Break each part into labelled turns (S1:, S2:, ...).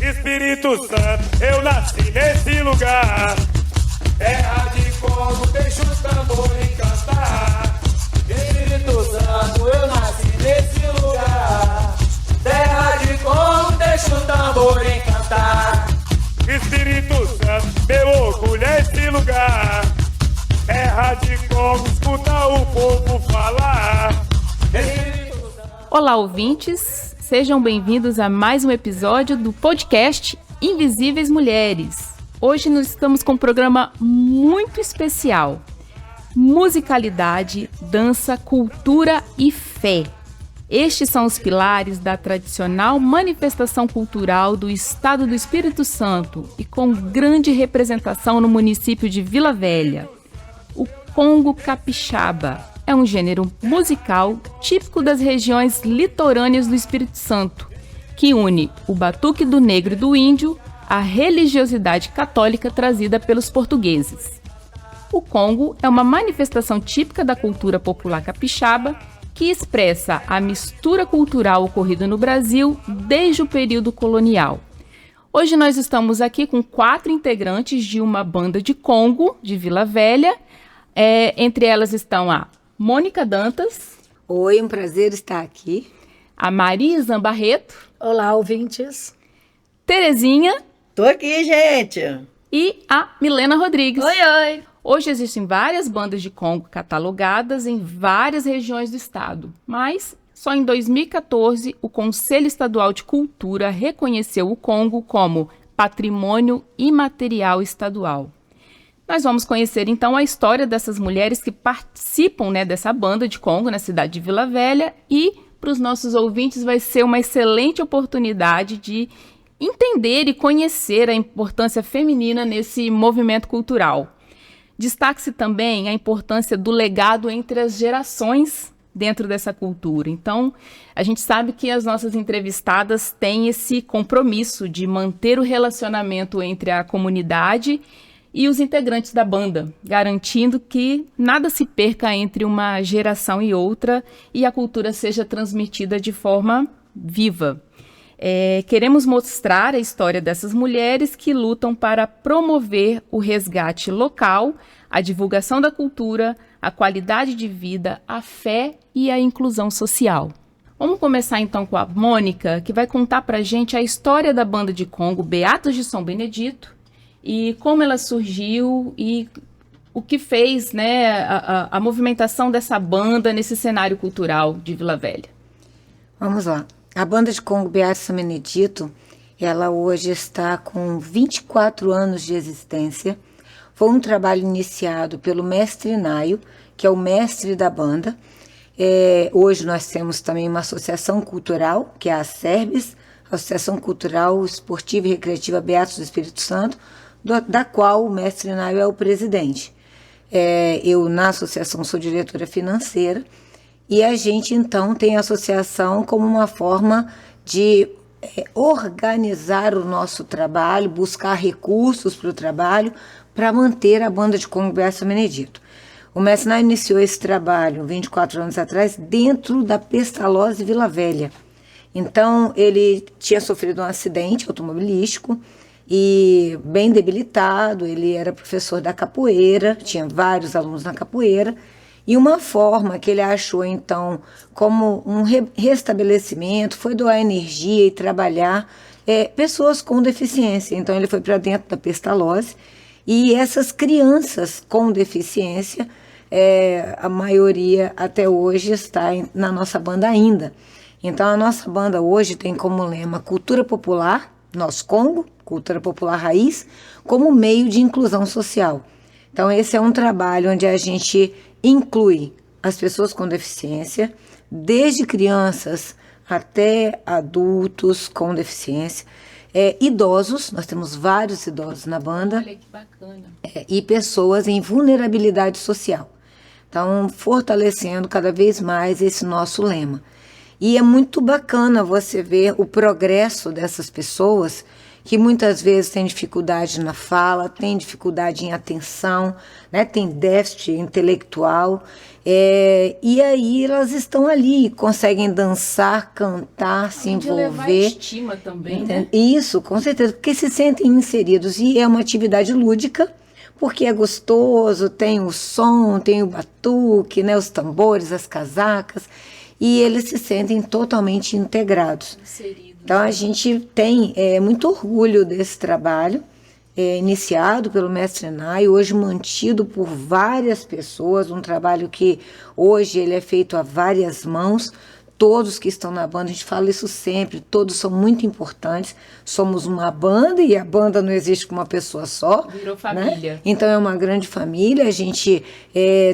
S1: Espírito Santo, eu nasci nesse lugar. Terra de Congo, deixa o tambor encantar. Espírito Santo, eu nasci nesse lugar. Terra de Congo, deixa o tambor encantar. Espírito Santo, meu orgulho é esse lugar. Terra de Congo, escuta o povo falar.
S2: Olá, ouvintes, sejam bem-vindos a mais um episódio do podcast Invisíveis Mulheres. Hoje nós estamos com um programa muito especial: musicalidade, dança, cultura e fé. Estes são os pilares da tradicional manifestação cultural do Estado do Espírito Santo e com grande representação no município de Vila Velha. O Congo Capixaba é um gênero musical típico das regiões litorâneas do Espírito Santo, que une o batuque do negro e do índio à religiosidade católica trazida pelos portugueses. O Congo é uma manifestação típica da cultura popular capixaba que expressa a mistura cultural ocorrida no Brasil desde o período colonial. Hoje nós estamos aqui com 4 integrantes de uma banda de Congo, de Vila Velha. Entre elas estão a Mônica Dantas.
S3: Oi, um prazer estar aqui.
S2: A Maria Zambarreto.
S4: Olá, ouvintes.
S2: Terezinha.
S5: Tô aqui, gente.
S2: E a Milena Rodrigues.
S4: Oi, oi.
S2: Hoje existem várias bandas de Congo catalogadas em várias regiões do estado, mas só em 2014 o Conselho Estadual de Cultura reconheceu o Congo como Patrimônio Imaterial Estadual. Nós vamos conhecer então a história dessas mulheres que participam, dessa banda de Congo na cidade de Vila Velha, e para os nossos ouvintes vai ser uma excelente oportunidade de entender e conhecer a importância feminina nesse movimento cultural. Destaque-se também a importância do legado entre as gerações dentro dessa cultura. Então, a gente sabe que as nossas entrevistadas têm esse compromisso de manter o relacionamento entre a comunidade e os integrantes da banda, garantindo que nada se perca entre uma geração e outra e a cultura seja transmitida de forma viva. Queremos mostrar a história dessas mulheres que lutam para promover o resgate local, a divulgação da cultura, a qualidade de vida, a fé e a inclusão social. Vamos começar então com a Mônica, que vai contar pra gente a história da banda de Congo Beatos de São Benedito e como ela surgiu e o que fez a movimentação dessa banda nesse cenário cultural de Vila Velha.
S3: Vamos lá. A banda de Congo Beatos de São Benedito, ela hoje está com 24 anos de existência. Foi um trabalho iniciado pelo mestre Naio, que é o mestre da banda. Hoje nós temos também uma associação cultural, que é a ASERBES, Associação Cultural Esportiva e Recreativa Beatos do Espírito Santo, da qual o mestre Naio é o presidente. Eu, na associação, sou diretora financeira, e a gente, então, tem a associação como uma forma de organizar o nosso trabalho, buscar recursos para o trabalho, para manter a banda de Congo Beatos de São Benedito. O mestre Naio iniciou esse trabalho 24 anos atrás dentro da Pestalozzi Vila Velha. Então, ele tinha sofrido um acidente automobilístico e bem debilitado. Ele era professor da capoeira, tinha vários alunos na capoeira, e uma forma que ele achou, então, como um restabelecimento foi doar energia e trabalhar pessoas com deficiência. Então, ele foi para dentro da Pestalozzi, e essas crianças com deficiência, a maioria até hoje está na nossa banda ainda. Então, a nossa banda hoje tem como lema cultura popular, nosso Congo, cultura popular raiz, como meio de inclusão social. Então, esse é um trabalho onde a gente inclui as pessoas com deficiência, desde crianças até adultos com deficiência, idosos, nós temos vários idosos na banda.
S2: Olha que bacana.
S3: E pessoas em vulnerabilidade social. Então, fortalecendo cada vez mais esse nosso lema. E é muito bacana você ver o progresso dessas pessoas que muitas vezes têm dificuldade na fala, têm dificuldade em atenção, né? Tem déficit intelectual. E aí elas estão ali, conseguem dançar, cantar, se
S2: Além de elevar a
S3: envolver.
S2: estima também, né?
S3: Isso, com certeza, porque se sentem inseridos. E é uma atividade lúdica, porque é gostoso, tem o som, tem o batuque, né, os tambores, as casacas, e eles se sentem totalmente integrados.
S2: Inseridos.
S3: Então a gente tem muito orgulho desse trabalho, iniciado pelo mestre Nai, hoje mantido por várias pessoas, um trabalho que hoje ele é feito a várias mãos. Todos que estão na banda, a gente fala isso sempre, todos são muito importantes. Somos uma banda e a banda não existe com uma pessoa só.
S2: Virou família.
S3: Né? Então é uma grande família. A gente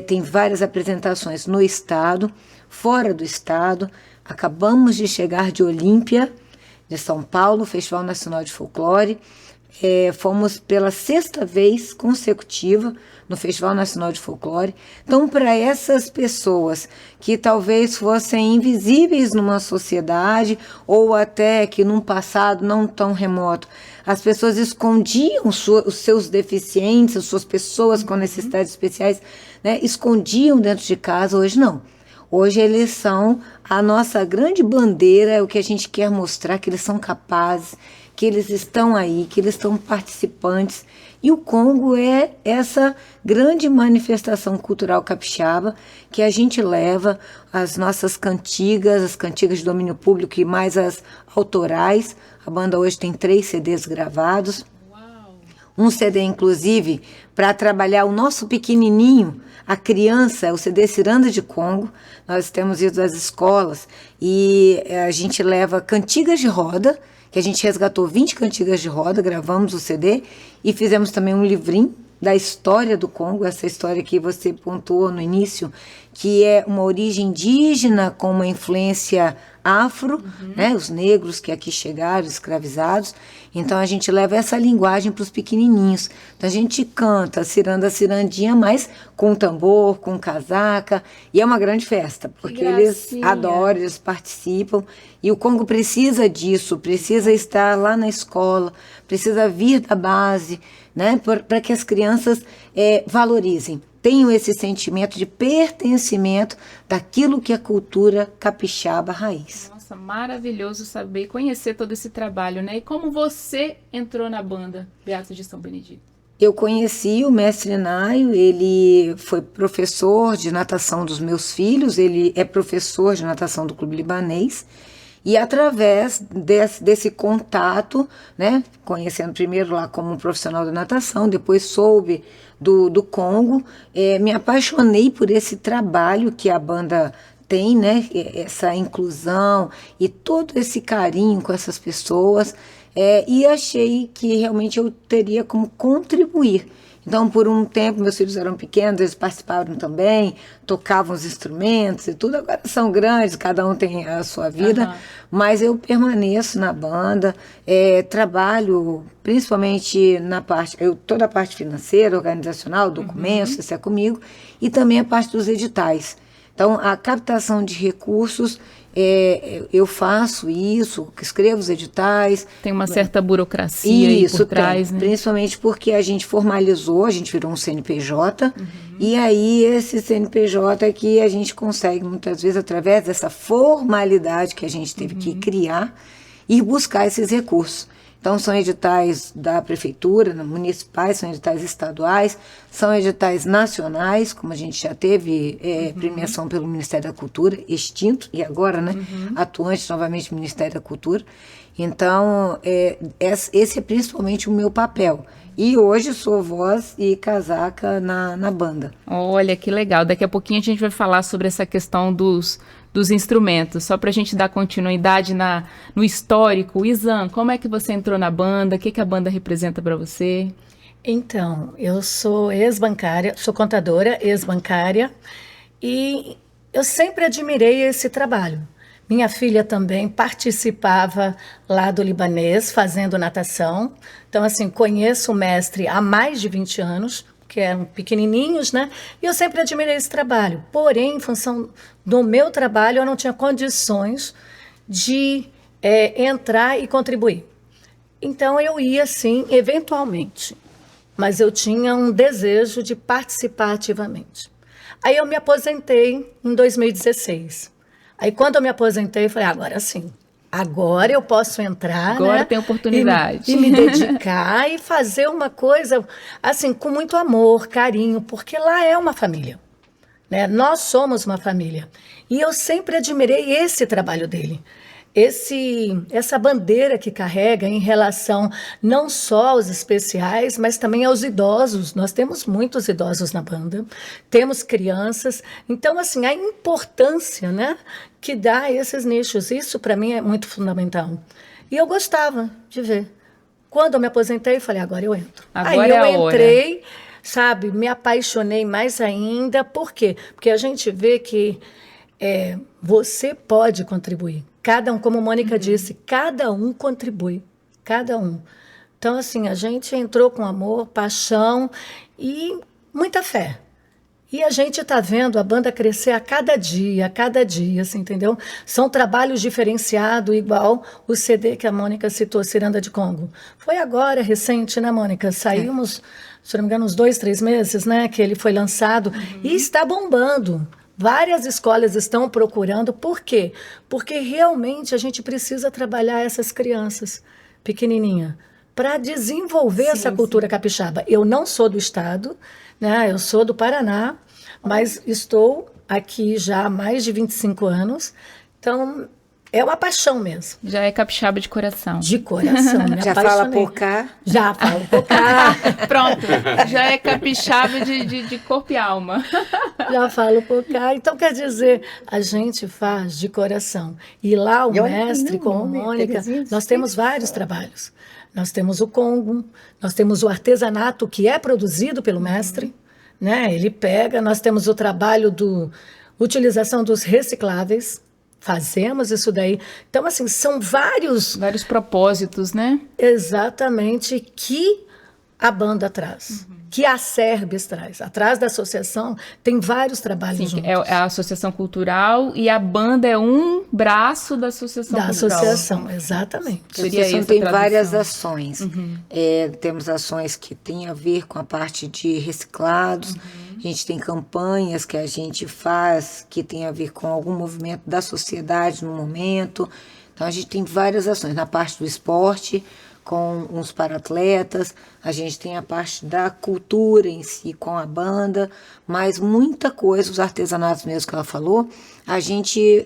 S3: tem várias apresentações no estado, fora do estado. Acabamos de chegar de Olímpia, de São Paulo, Festival Nacional de Folclore. Fomos pela 6ª vez consecutiva no Festival Nacional de Folclore. Então, para essas pessoas que talvez fossem invisíveis numa sociedade ou até que num passado não tão remoto, as pessoas escondiam os seus deficientes, as suas pessoas com necessidades especiais, né, escondiam dentro de casa. Hoje não. Hoje eles são a nossa grande bandeira, é o que a gente quer mostrar, que eles são capazes, que eles estão aí, que eles estão participantes. E o Congo é essa grande manifestação cultural capixaba que a gente leva as nossas cantigas, as cantigas de domínio público e mais as autorais. A banda hoje tem 3 CDs gravados.
S2: Uau.
S3: Um CD, inclusive, para trabalhar o nosso pequenininho, a criança, o CD Ciranda de Congo. Nós temos ido às escolas e a gente leva cantigas de roda, que a gente resgatou 20 cantigas de roda, gravamos o CD e fizemos também um livrinho da história do Congo, essa história que você pontuou no início, que é uma origem indígena com uma influência afro, né, os negros que aqui chegaram, escravizados. Então a gente leva essa linguagem para os pequenininhos. Então a gente canta ciranda, cirandinha, mas com tambor, com casaca, e é uma grande festa, porque eles adoram, eles participam, e o Congo precisa disso, precisa estar lá na escola, precisa vir da base, né, para que as crianças valorizem, tenham esse sentimento de pertencimento daquilo que é cultura capixaba raiz.
S2: Nossa, maravilhoso saber, conhecer todo esse trabalho, né? E como você entrou na banda Beatos de São Benedito?
S3: Eu conheci o mestre Naio, ele foi professor de natação dos meus filhos, ele é professor de natação do Clube Libanês, e através desse contato, né, conhecendo primeiro lá como um profissional da natação, depois soube do Congo, me apaixonei por esse trabalho que a banda tem, né, essa inclusão e todo esse carinho com essas pessoas, e achei que realmente eu teria como contribuir. Então, por um tempo, meus filhos eram pequenos, eles participaram também, tocavam os instrumentos e tudo. Agora são grandes, cada um tem a sua vida, mas eu permaneço na banda, trabalho principalmente na parte, toda a parte financeira, organizacional, documentos, isso é comigo, e também a parte dos editais. Então, a captação de recursos, eu faço isso, escrevo os editais.
S2: Tem uma certa burocracia aí por trás, né?
S3: Principalmente porque a gente formalizou, a gente virou um CNPJ, e aí esse CNPJ é que a gente consegue, muitas vezes, através dessa formalidade que a gente teve que criar, ir buscar esses recursos. Então, são editais da prefeitura, municipais, são editais estaduais, são editais nacionais, como a gente já teve premiação pelo Ministério da Cultura, extinto, e agora, né, atuante novamente no Ministério da Cultura. Então, esse é principalmente o meu papel. E hoje sou voz e casaca na banda.
S2: Olha, que legal. Daqui a pouquinho a gente vai falar sobre essa questão dos instrumentos. Só para a gente dar continuidade no histórico. Izan, como é que você entrou na banda? O que a banda representa para você?
S4: Então, eu sou ex-bancária, sou contadora, ex-bancária, e eu sempre admirei esse trabalho. Minha filha também participava lá do Libanês, fazendo natação. Então, assim, conheço o mestre há mais de 20 anos, que eram pequenininhos, né? E eu sempre admirei esse trabalho. Porém, em função do meu trabalho, eu não tinha condições de entrar e contribuir. Então eu ia sim, eventualmente, mas eu tinha um desejo de participar ativamente. Aí eu me aposentei em 2016. Aí quando eu me aposentei, eu falei, agora sim. Agora eu posso entrar,
S2: Agora
S4: né,
S2: tem oportunidade.
S4: e me dedicar e fazer uma coisa assim com muito amor, carinho, porque lá é uma família, né? Nós somos uma família. E eu sempre admirei esse trabalho dele. Essa bandeira que carrega em relação não só aos especiais, mas também aos idosos. Nós temos muitos idosos na banda, temos crianças. Então, assim, a importância, né, que dá a esses nichos, isso para mim é muito fundamental. E eu gostava de ver. Quando eu me aposentei, eu falei, agora eu entro.
S2: Agora
S4: Aí
S2: é
S4: eu
S2: a hora.
S4: entrei, sabe, me apaixonei mais ainda. Por quê? Porque a gente vê que você pode contribuir. Cada um, como a Mônica disse, cada um contribui. Cada um. Então, assim, a gente entrou com amor, paixão e muita fé. E a gente está vendo a banda crescer a cada dia, assim, entendeu? São trabalhos diferenciados, igual o CD que a Mônica citou, Ciranda de Congo. Foi agora, recente, né, Mônica? Saímos, se não me engano, uns 2, 3 meses, né, que ele foi lançado. E está bombando. Várias escolas estão procurando. Por quê? Porque realmente a gente precisa trabalhar essas crianças pequenininhas para desenvolver essa cultura capixaba. Eu não sou do estado, né? Eu sou do Paraná, mas estou aqui já há mais de 25 anos. Então, é uma paixão mesmo.
S2: Já é capixaba de coração.
S4: De coração, me
S3: Já
S4: apaixonei.
S3: fala por cá?
S4: Já falo por cá.
S2: Pronto, já é capixaba de corpo e alma.
S4: Já falo por cá. Então, quer dizer, a gente faz de coração. E lá o mestre, como Mônica, nós temos vários trabalhos. Nós temos o Congo, nós temos o artesanato que é produzido pelo mestre, né? Ele pega, nós temos o trabalho utilização dos recicláveis, fazemos isso daí. Então, assim, são vários
S2: propósitos, né?
S4: exatamente que a banda traz, que a Serbes traz. Atrás da associação tem vários trabalhos
S2: Sim,
S4: juntos.
S2: é a Associação Cultural e a banda é um braço da Associação
S4: Da
S2: Cultural.
S4: associação, exatamente.
S3: A
S2: Seria
S3: associação
S2: essa
S3: tem
S2: a tradução.
S3: várias ações. Temos ações que têm a ver com a parte de reciclados. A gente tem campanhas que a gente faz que tem a ver com algum movimento da sociedade no momento. Então, a gente tem várias ações. Na parte do esporte, com uns para-atletas, a gente tem a parte da cultura em si, com a banda, mas muita coisa, os artesanatos mesmo que ela falou,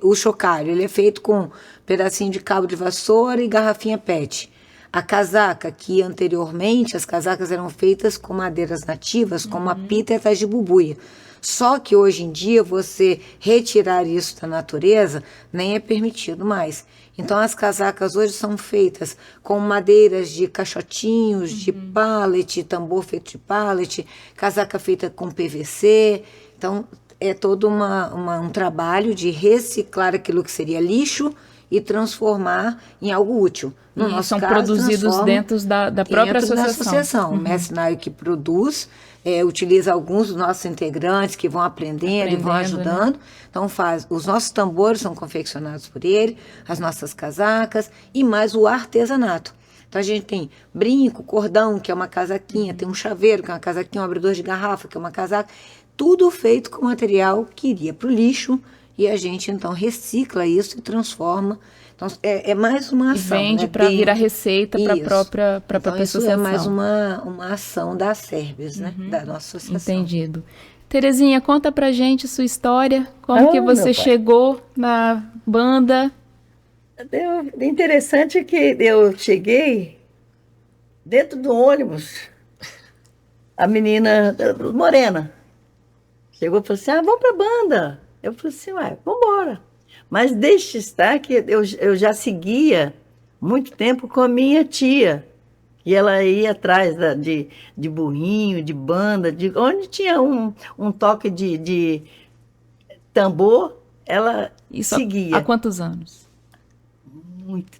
S3: o chocalho, ele é feito com pedacinho de cabo de vassoura e garrafinha PET. A casaca, que anteriormente as casacas eram feitas com madeiras nativas, como a pita e a tajibubuia. Só que hoje em dia você retirar isso da natureza nem é permitido mais. Então as casacas hoje são feitas com madeiras de caixotinhos, de pallet, tambor feito de pallet, casaca feita com PVC. Então é todo um trabalho de reciclar aquilo que seria lixo e transformar em algo útil. No nosso
S2: são
S3: caso,
S2: produzidos dentro da própria
S3: dentro da
S2: associação.
S3: associação. O mestre Naio que produz, utiliza alguns dos nossos integrantes que vão aprendendo e vão ajudando. Né? Então os nossos tambores são confeccionados por ele, as nossas casacas e mais o artesanato. Então a gente tem brinco, cordão, que é uma casaquinha, tem um chaveiro, que é uma casaquinha, um abridor de garrafa, que é uma casaca, tudo feito com material que iria para o lixo e a gente então recicla isso e transforma. Então é mais uma ação.
S2: E vende, né? Para virar receita para a própria associação. Isso é mais uma ação da Serbes, né? Da nossa associação. Entendido. Terezinha, conta pra gente sua história, como que você chegou na banda.
S5: Interessante que eu cheguei dentro do ônibus, a menina morena chegou e falou assim, vamos pra banda. Eu falei assim, vamos embora. Mas deixe estar que eu já seguia muito tempo com a minha tia. E ela ia atrás de burrinho, de banda, onde tinha um toque de tambor, ela seguia.
S2: Há quantos anos?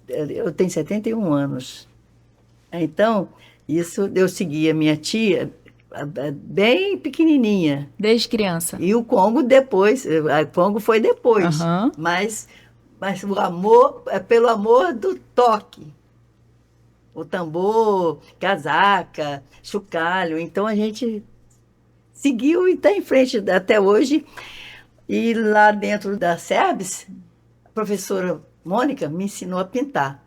S5: Eu tenho 71 anos. Então, isso eu seguia minha tia bem pequenininha.
S2: Desde criança.
S5: E o Congo depois, o Congo foi depois. Mas o amor é pelo amor do toque. o tambor, casaca, chocalho. Então a gente seguiu e está em frente até hoje. E lá dentro da SERBS, a professora Mônica me ensinou a pintar.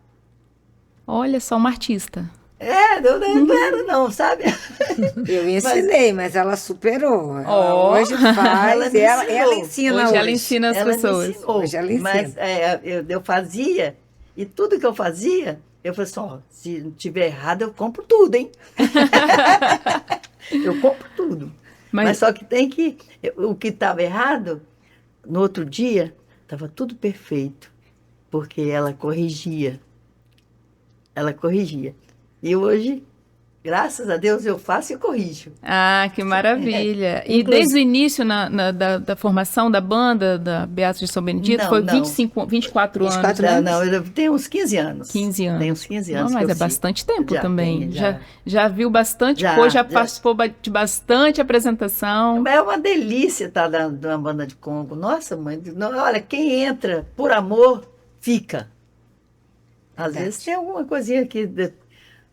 S2: Olha só, uma artista.
S5: Eu não era não, sabe?
S3: Eu ensinei, mas ela superou. Ela
S2: Ó.
S3: hoje faz,
S5: Ela me
S3: ela
S5: ensinou.
S3: ensina
S2: Hoje ela ensina as
S5: Ela me
S2: pessoas.
S5: ensinou,
S3: Hoje ela ensina.
S5: mas eu fazia, e tudo que eu fazia, eu falei assim, ó, se não tiver errado, eu compro tudo, hein? Eu compro tudo. Mas só que tem que, o que estava errado, no outro dia, estava tudo perfeito, porque ela corrigia. Ela corrigia. E hoje, graças a Deus, eu faço e corrijo.
S2: Ah, que maravilha. E
S5: Inclusive-
S2: desde o início da formação da banda da Beatos de São Benedito,
S5: Não,
S2: foi
S5: não.
S2: 24 anos.
S3: 24
S2: né?
S5: Não, eu tenho uns 15 anos.
S2: 15 anos.
S5: Tenho uns 15 anos.
S2: Não,
S5: que
S2: mas
S5: eu
S2: é
S5: sigo.
S2: bastante tempo
S5: Já
S2: também.
S5: tenho, já.
S2: Já viu bastante
S5: Já,
S2: coisa, já
S5: já.
S2: participou de bastante apresentação.
S5: É uma delícia estar dentro de uma banda de Congo. Nossa, mãe, olha, quem entra por amor, fica. Às vezes tem alguma coisinha aqui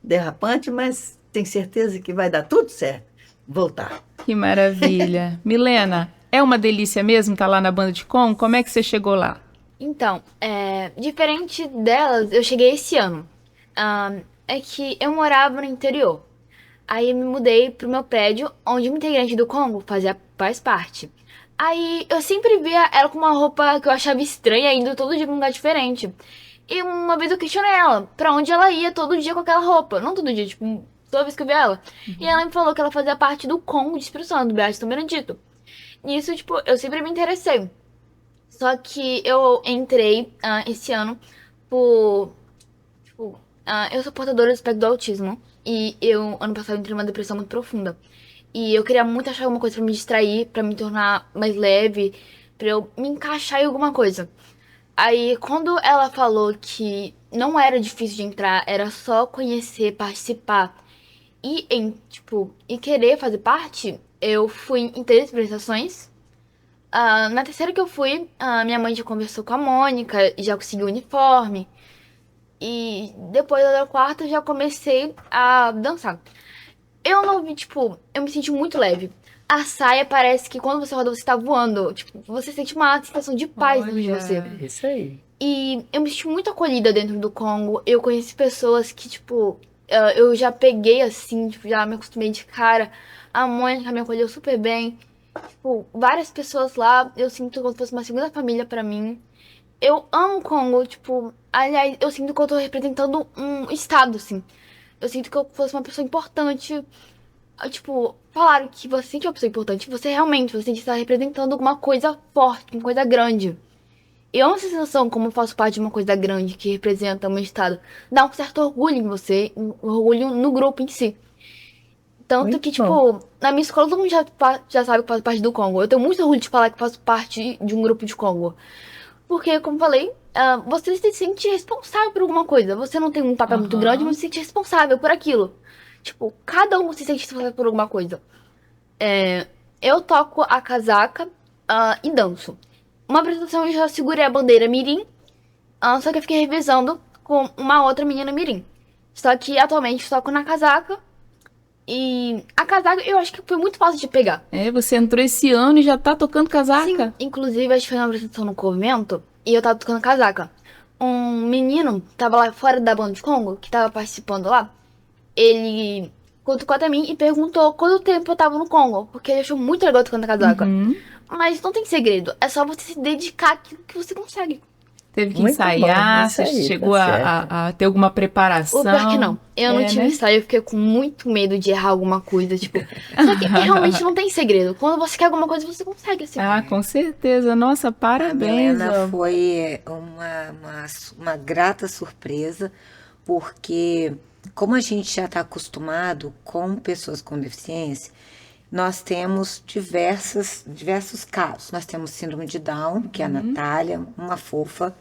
S5: derrapante, mas tenho certeza que vai dar tudo certo. Voltar.
S2: Que maravilha. Milena, é uma delícia mesmo estar lá na banda de Congo? Como é que você chegou lá?
S6: Então, diferente delas, eu cheguei esse ano. É que eu morava no interior. Aí eu me mudei pro meu prédio, onde uma integrante do Congo faz parte. Aí eu sempre via ela com uma roupa que eu achava estranha, indo todo dia pra um lugar diferente. E uma vez eu questionei ela, pra onde ela ia todo dia com aquela roupa. Não todo dia, tipo, toda vez que eu via ela. E ela me falou que ela fazia parte do Congo de Espírito Santo, do Beato de São Benedito. Nisso, tipo, eu sempre me interessei. Só que eu entrei esse ano por... Tipo, eu sou portadora do espectro do autismo. E eu, ano passado, entrei numa depressão muito profunda. E eu queria muito achar alguma coisa pra me distrair, pra me tornar mais leve, pra eu me encaixar em alguma coisa. Aí, quando ela falou que não era difícil de entrar, era só conhecer, participar e querer fazer parte, eu fui em 3 apresentações. Na terceira que eu fui, minha mãe já conversou com a Mônica, já conseguiu o uniforme. E depois da quarta, eu já comecei a dançar. Eu não vi, tipo, eu me senti muito leve. A saia parece que quando você roda, você tá voando. Tipo, você sente uma sensação de paz dentro de você.
S5: Isso aí.
S6: E eu me senti muito acolhida dentro do Congo. Eu conheci pessoas que, tipo, eu já peguei assim, tipo, já me acostumei de cara. A Mônica me acolheu super bem. Tipo, várias pessoas lá, eu sinto como se fosse uma segunda família pra mim. Eu amo o Congo, tipo, aliás, eu sinto que eu tô representando um estado, assim. Eu sinto que eu fosse uma pessoa importante. Tipo, falaram que você sente uma pessoa importante, você sente que está representando alguma coisa forte, uma coisa grande. E é uma sensação, como eu faço parte de uma coisa grande que representa o meu estado, dá um certo orgulho em você, um orgulho no grupo em si. Tanto
S5: Muito
S6: que,
S5: bom.
S6: tipo, na minha escola todo mundo já sabe que faço parte do Congo. Eu tenho muito orgulho de falar que faço parte de um grupo de Congo. Porque, como falei, você se sente responsável por alguma coisa. Você não tem um papel muito grande, mas você se sente responsável por aquilo. Tipo, cada um se sente responsável por alguma coisa. Eu toco a casaca e danço. Uma apresentação eu já segurei a bandeira mirim, só que eu fiquei revezando com uma outra menina mirim. Só que atualmente eu toco na casaca. E a casaca eu acho que foi muito fácil de pegar.
S2: Você entrou esse ano e já tá tocando casaca?
S6: Sim, inclusive a gente fez uma apresentação no convento e eu tava tocando casaca. Um menino tava lá fora da banda de Congo, que tava participando lá. Ele tocou até mim e perguntou quanto tempo eu tava no Congo, porque ele achou muito legal tocando casaca. Mas não tem segredo, é só você se dedicar àquilo que você consegue.
S2: Teve que
S5: Muito
S2: ensaiar,
S5: bom, isso
S2: você
S5: aí,
S2: chegou
S5: tá certo.
S2: a ter alguma preparação?
S6: O pior que não, eu não tive
S2: né?
S6: ensaio, eu fiquei com muito medo de errar alguma coisa, tipo... Só que realmente não tem segredo, quando você quer alguma coisa, você consegue, assim.
S2: Ah, com certeza. Nossa,
S3: A
S2: parabéns.
S3: Milena
S2: ó.
S3: foi uma grata surpresa, porque como a gente já está acostumado com pessoas com deficiência, nós temos diversos casos. Nós temos síndrome de Down, que é a Natália, uma fofa.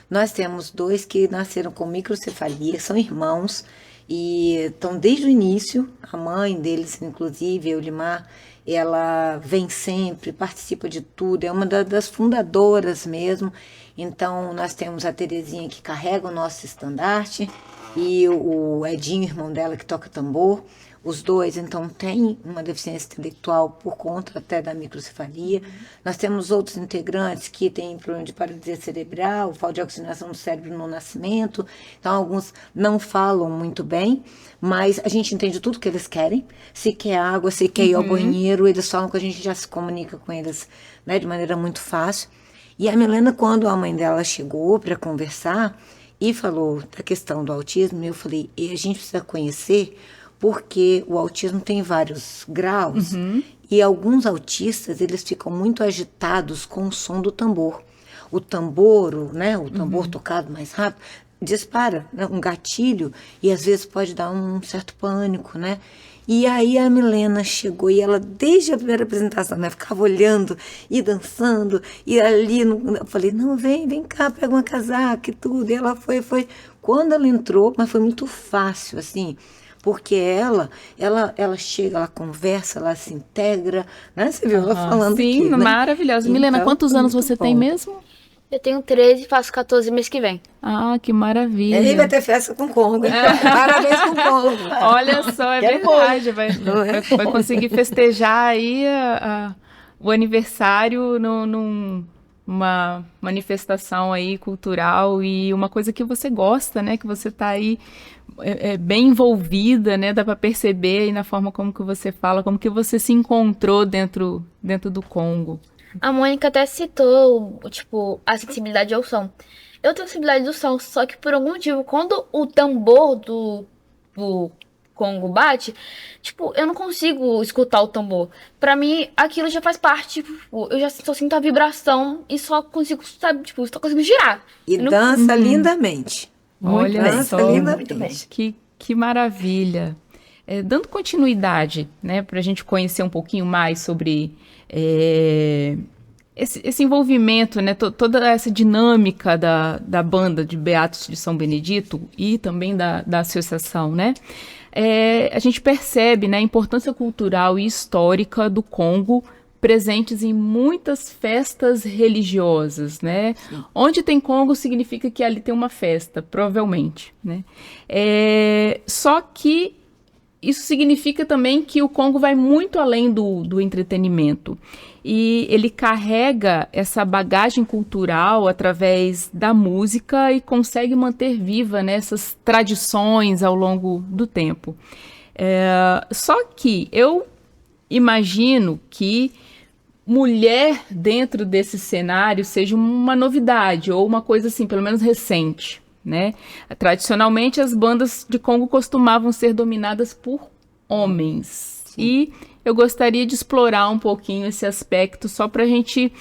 S3: Nós temos 2 que nasceram com microcefalia, são irmãos e estão desde o início. A mãe deles, inclusive, Eulimar, ela vem sempre, participa de tudo, é uma das fundadoras mesmo. Então, nós temos a Terezinha que carrega o nosso estandarte e o Edinho, irmão dela, que toca tambor. Os dois, então, têm uma deficiência intelectual por conta até da microcefalia. Nós temos outros integrantes que têm problema de paralisia cerebral, falta de oxigenação do cérebro no nascimento. Então, alguns não falam muito bem, mas a gente entende tudo que eles querem. Se quer água, se quer ir ao banheiro, eles falam que a gente já se comunica com eles, né, de maneira muito fácil. E a Milena, quando a mãe dela chegou para conversar e falou da questão do autismo, eu falei, e a gente precisa conhecer, porque o autismo tem vários graus e alguns autistas, eles ficam muito agitados com o som do tambor. O tambor, o tambor tocado mais rápido, dispara, né, um gatilho e às vezes pode dar um certo pânico, né? E aí a Milena chegou e ela, desde a primeira apresentação, né, ficava olhando e dançando, e ali, eu falei, não, vem cá, pega uma casaca e tudo. E ela foi. Quando ela entrou, mas foi muito fácil, assim, porque ela chega, ela conversa, ela se integra, né? Você viu ela falando
S2: sim,
S3: aqui, né?
S2: maravilhosa. Milena,
S3: Então,
S2: quantos
S3: foi
S2: anos
S3: muito
S2: você tem
S3: bom.
S2: mesmo?
S6: Eu tenho 13 e faço 14 mês que vem.
S2: Ah, que maravilha.
S3: Ele vai ter festa com Congo. Parabéns com Congo.
S2: Olha só, é
S5: Quero
S2: verdade. Vai conseguir festejar aí o aniversário numa manifestação aí cultural e uma coisa que você gosta, né? Que você tá aí bem envolvida, né? Dá para perceber aí na forma como que você fala, como que você se encontrou dentro do Congo.
S6: A Mônica até citou, tipo, a sensibilidade ao som. Eu tenho sensibilidade do som, só que por algum motivo, quando o tambor do Congo bate, tipo, eu não consigo escutar o tambor. Pra mim, aquilo já faz parte, tipo, eu já só sinto a vibração e só consigo, sabe, tipo, só consigo girar.
S3: E
S6: Eu não-
S3: dança lindamente.
S2: Olha
S3: Dança
S2: só,
S3: lindamente.
S2: que maravilha. Dando continuidade, né, para a gente conhecer um pouquinho mais sobre esse envolvimento, né, toda essa dinâmica da banda de Beatos de São Benedito e também da associação, né, a gente percebe, né, a importância cultural e histórica do Congo presentes em muitas festas religiosas, né? Onde tem Congo significa que ali tem uma festa, provavelmente, né? Só que isso significa também que o Congo vai muito além do entretenimento. E ele carrega essa bagagem cultural através da música e consegue manter viva, né, essas tradições ao longo do tempo. Só que eu imagino que mulher dentro desse cenário seja uma novidade ou uma coisa assim, pelo menos recente, né? Tradicionalmente as bandas de Congo costumavam ser dominadas por homens. Sim. E eu gostaria de explorar um pouquinho esse aspecto só para a gente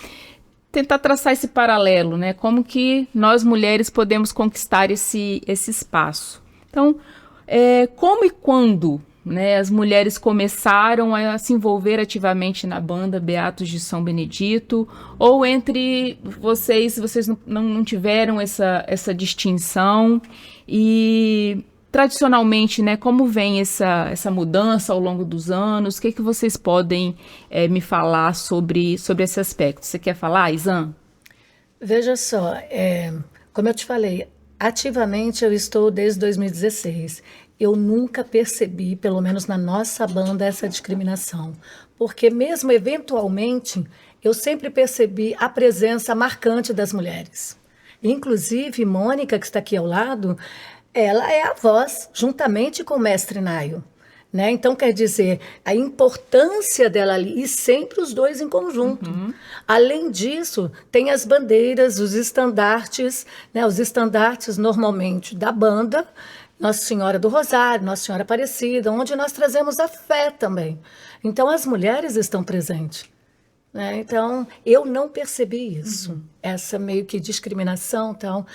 S2: tentar traçar esse paralelo, né? Como que nós mulheres podemos conquistar esse espaço. Então, como e quando, né, as mulheres começaram a se envolver ativamente na banda Beatos de São Benedito, ou entre vocês não tiveram essa distinção, e tradicionalmente, né, como vem essa mudança ao longo dos anos? O que vocês podem me falar sobre esse aspecto? Você quer falar, Izan?
S4: Veja só, como eu te falei, ativamente eu estou desde 2016. Eu nunca percebi, pelo menos na nossa banda, essa discriminação. Porque mesmo eventualmente, eu sempre percebi a presença marcante das mulheres. Inclusive, Mônica, que está aqui ao lado, ela é a voz, juntamente com o mestre Naio. Né? Então, quer dizer, a importância dela ali, e sempre os dois em conjunto. Uhum. Além disso, tem as bandeiras, os estandartes, né? Os estandartes normalmente da banda, Nossa Senhora do Rosário, Nossa Senhora Aparecida, onde nós trazemos a fé também. Então, as mulheres estão presentes. Né? Então, eu não percebi isso, essa meio que discriminação. Então,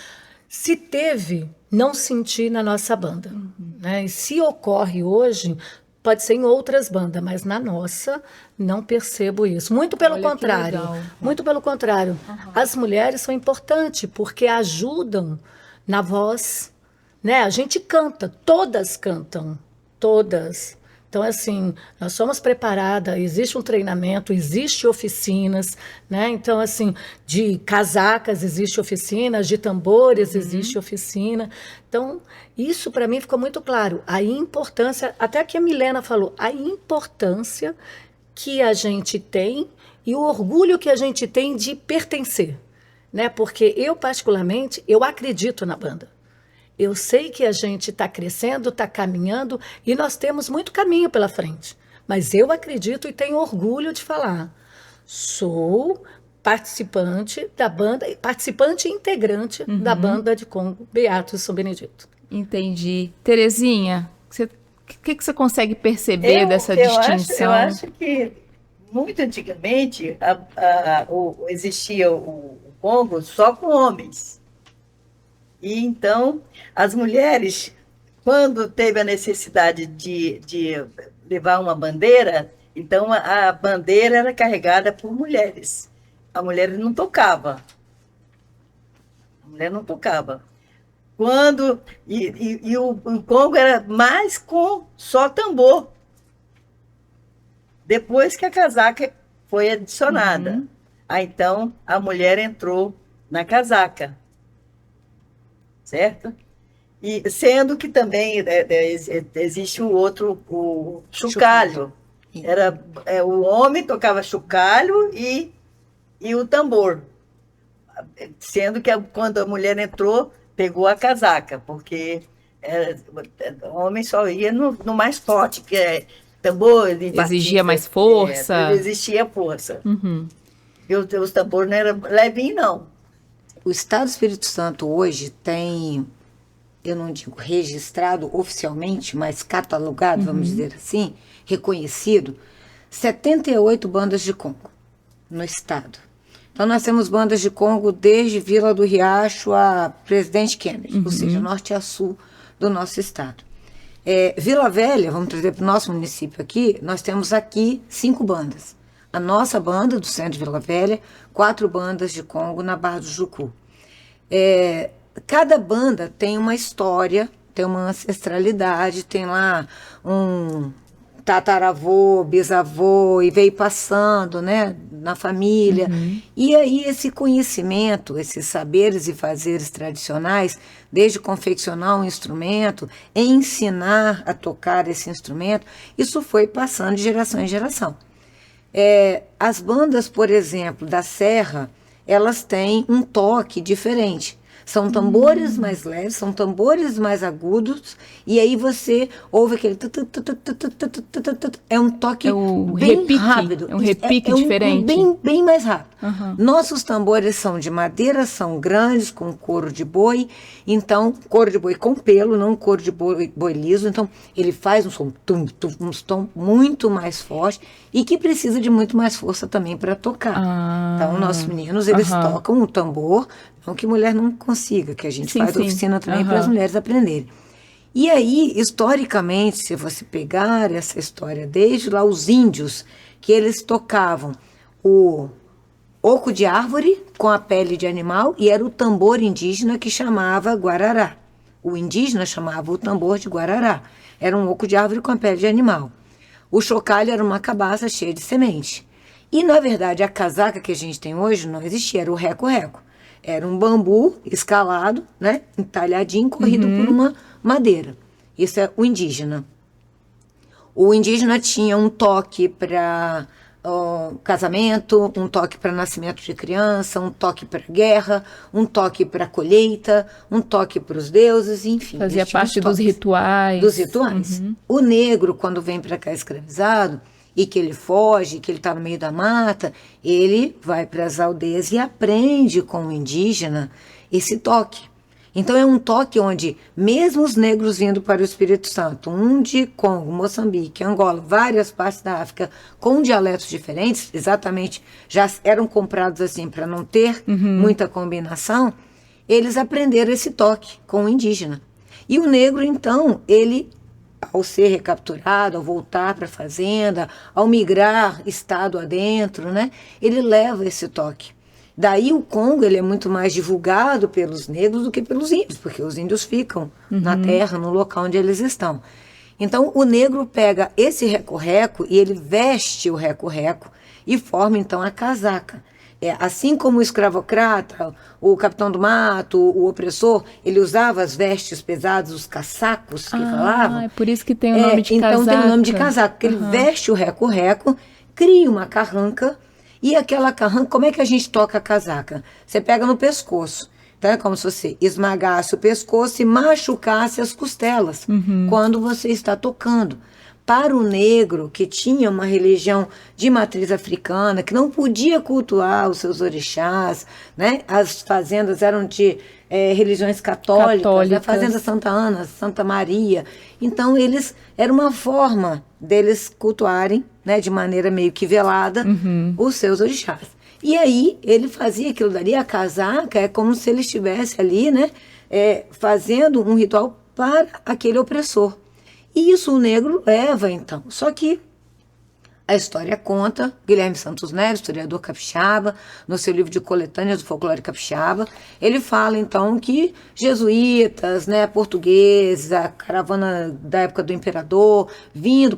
S4: se teve, não senti na nossa banda. Né? E se ocorre hoje, pode ser em outras bandas, mas na nossa, não percebo isso. Muito pelo contrário. Muito pelo contrário. As mulheres são importantes, porque ajudam na voz. Né? A gente canta, todas cantam, todas. Então, assim, nós somos preparadas, existe um treinamento, existe oficinas, né? Então, assim, de casacas existe oficinas, de tambores existe oficina. Então, isso para mim ficou muito claro. A importância, até que a Milena falou, a importância que a gente tem e o orgulho que a gente tem de pertencer, né? Porque eu, particularmente, eu acredito na banda. Eu sei que a gente está crescendo, está caminhando e nós temos muito caminho pela frente. Mas eu acredito e tenho orgulho de falar. Sou participante da banda, participante e integrante da banda de Congo Beato e São Benedito.
S2: Entendi. Terezinha, o que você consegue perceber dessa distinção?
S5: Eu acho que muito antigamente existia o Congo só com homens. E então, as mulheres, quando teve a necessidade de levar uma bandeira, então a bandeira era carregada por mulheres. A mulher não tocava. A mulher não tocava. O Congo era mais com só tambor. Depois que a casaca foi adicionada. Então, a mulher entrou na casaca. Certo? E sendo que também existe o chocalho. O homem tocava chocalho e o tambor. Sendo que quando a mulher entrou, pegou a casaca, porque o homem só ia no mais forte, que é tambor.
S2: Exigia mais força.
S5: Existia força. E os tambores não eram levinhos, não.
S3: O Estado do Espírito Santo hoje tem, eu não digo registrado oficialmente, mas catalogado, vamos dizer assim, reconhecido, 78 bandas de Congo no Estado. Então, nós temos bandas de Congo desde Vila do Riacho a Presidente Kennedy, ou seja, norte a sul do nosso Estado. Vila Velha, vamos trazer para o nosso município aqui, nós temos aqui 5 bandas. A nossa banda do centro de Vila Velha, 4 bandas de Congo na Barra do Jucu. Cada banda tem uma história, tem uma ancestralidade, tem lá um tataravô, bisavô, e veio passando, né, na família. E aí esse conhecimento, esses saberes e fazeres tradicionais, desde confeccionar um instrumento, ensinar a tocar esse instrumento, isso foi passando de geração em geração. As bandas, por exemplo, da Serra, elas têm um toque diferente. São tambores mais leves, são tambores mais agudos, e aí você ouve aquele... É um toque bem rápido.
S2: É um repique diferente.
S3: Bem mais rápido. Nossos tambores são de madeira, são grandes, com couro de boi. Então, couro de boi com pelo, não couro de boi liso. Então, ele faz um som, um tom muito mais forte e que precisa de muito mais força também para tocar. Então, nossos meninos, eles tocam o tambor, não que mulher não consiga, que a gente faz oficina também para as mulheres aprenderem. E aí, historicamente, se você pegar essa história, desde lá os índios, que eles tocavam o oco de árvore com a pele de animal, e era o tambor indígena que chamava guarará. O indígena chamava o tambor de guarará. Era um oco de árvore com a pele de animal. O chocalho era uma cabaça cheia de semente. E, na verdade, a casaca que a gente tem hoje não existia, era o reco-reco. Era um bambu escalado, né, entalhadinho, corrido por uma madeira. Isso é o indígena. O indígena tinha um toque para casamento, um toque para nascimento de criança, um toque para guerra, um toque para colheita, um toque para os deuses, enfim.
S2: Fazia parte dos rituais.
S3: Dos rituais. O negro, quando vem para cá escravizado, e que ele foge, que ele está no meio da mata, ele vai para as aldeias e aprende com o indígena esse toque. Então é um toque onde, mesmo os negros vindo para o Espírito Santo, um de Congo, Moçambique, Angola, várias partes da África, com dialetos diferentes, exatamente, já eram comprados assim para não ter muita combinação, eles aprenderam esse toque com o indígena. E o negro, então, ele, ao ser recapturado, ao voltar para a fazenda, ao migrar estado adentro, né, ele leva esse toque. Daí o Congo ele é muito mais divulgado pelos negros do que pelos índios, porque os índios ficam na terra, no local onde eles estão. Então, o negro pega esse reco-reco e ele veste o reco-reco e forma, então, a casaca. Assim como o escravocrata, o capitão do mato, o opressor, ele usava as vestes pesadas, os caçacos que falavam.
S2: É por isso que tem o nome de
S3: então
S2: casaca.
S3: tem o nome de casaco, porque ele veste o reco-reco, cria uma carranca, e aquela carranca, como é que a gente toca a casaca? Você pega no pescoço. Então é como se você esmagasse o pescoço e machucasse as costelas quando você está tocando. Para o negro, que tinha uma religião de matriz africana, que não podia cultuar os seus orixás, né? As fazendas eram de religiões católicas, né? Fazenda Santa Ana, Santa Maria. Então, era uma forma deles cultuarem, né? De maneira meio que velada, os seus orixás. E aí, ele fazia aquilo dali, a casaca, é como se ele estivesse ali, né? Fazendo um ritual para aquele opressor. E isso o negro leva, então. Só que a história conta, Guilherme Santos Neves, historiador capixaba, no seu livro de coletâneas do folclore capixaba, ele fala, então, que jesuítas, né, portugueses, a caravana da época do imperador,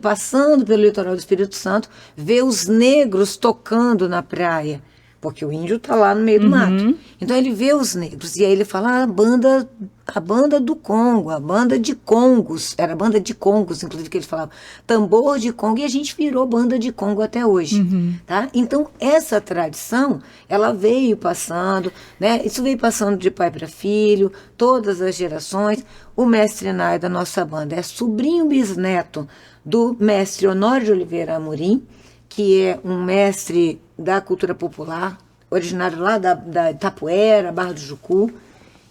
S3: passando pelo litoral do Espírito Santo, vê os negros tocando na praia. Porque o índio está lá no meio do mato. Então ele vê os negros. E aí ele fala a banda do Congo, a banda de congos. Era a banda de congos, inclusive, que ele falava. Tambor de Congo. E a gente virou banda de Congo até hoje. Tá? Então essa tradição, ela veio passando, né? Isso veio passando de pai para filho, todas as gerações. O mestre Nai da nossa banda é sobrinho bisneto do mestre Honório de Oliveira Amorim, que é um mestre da cultura popular, originário lá da Itapuera, Barra do Jucu,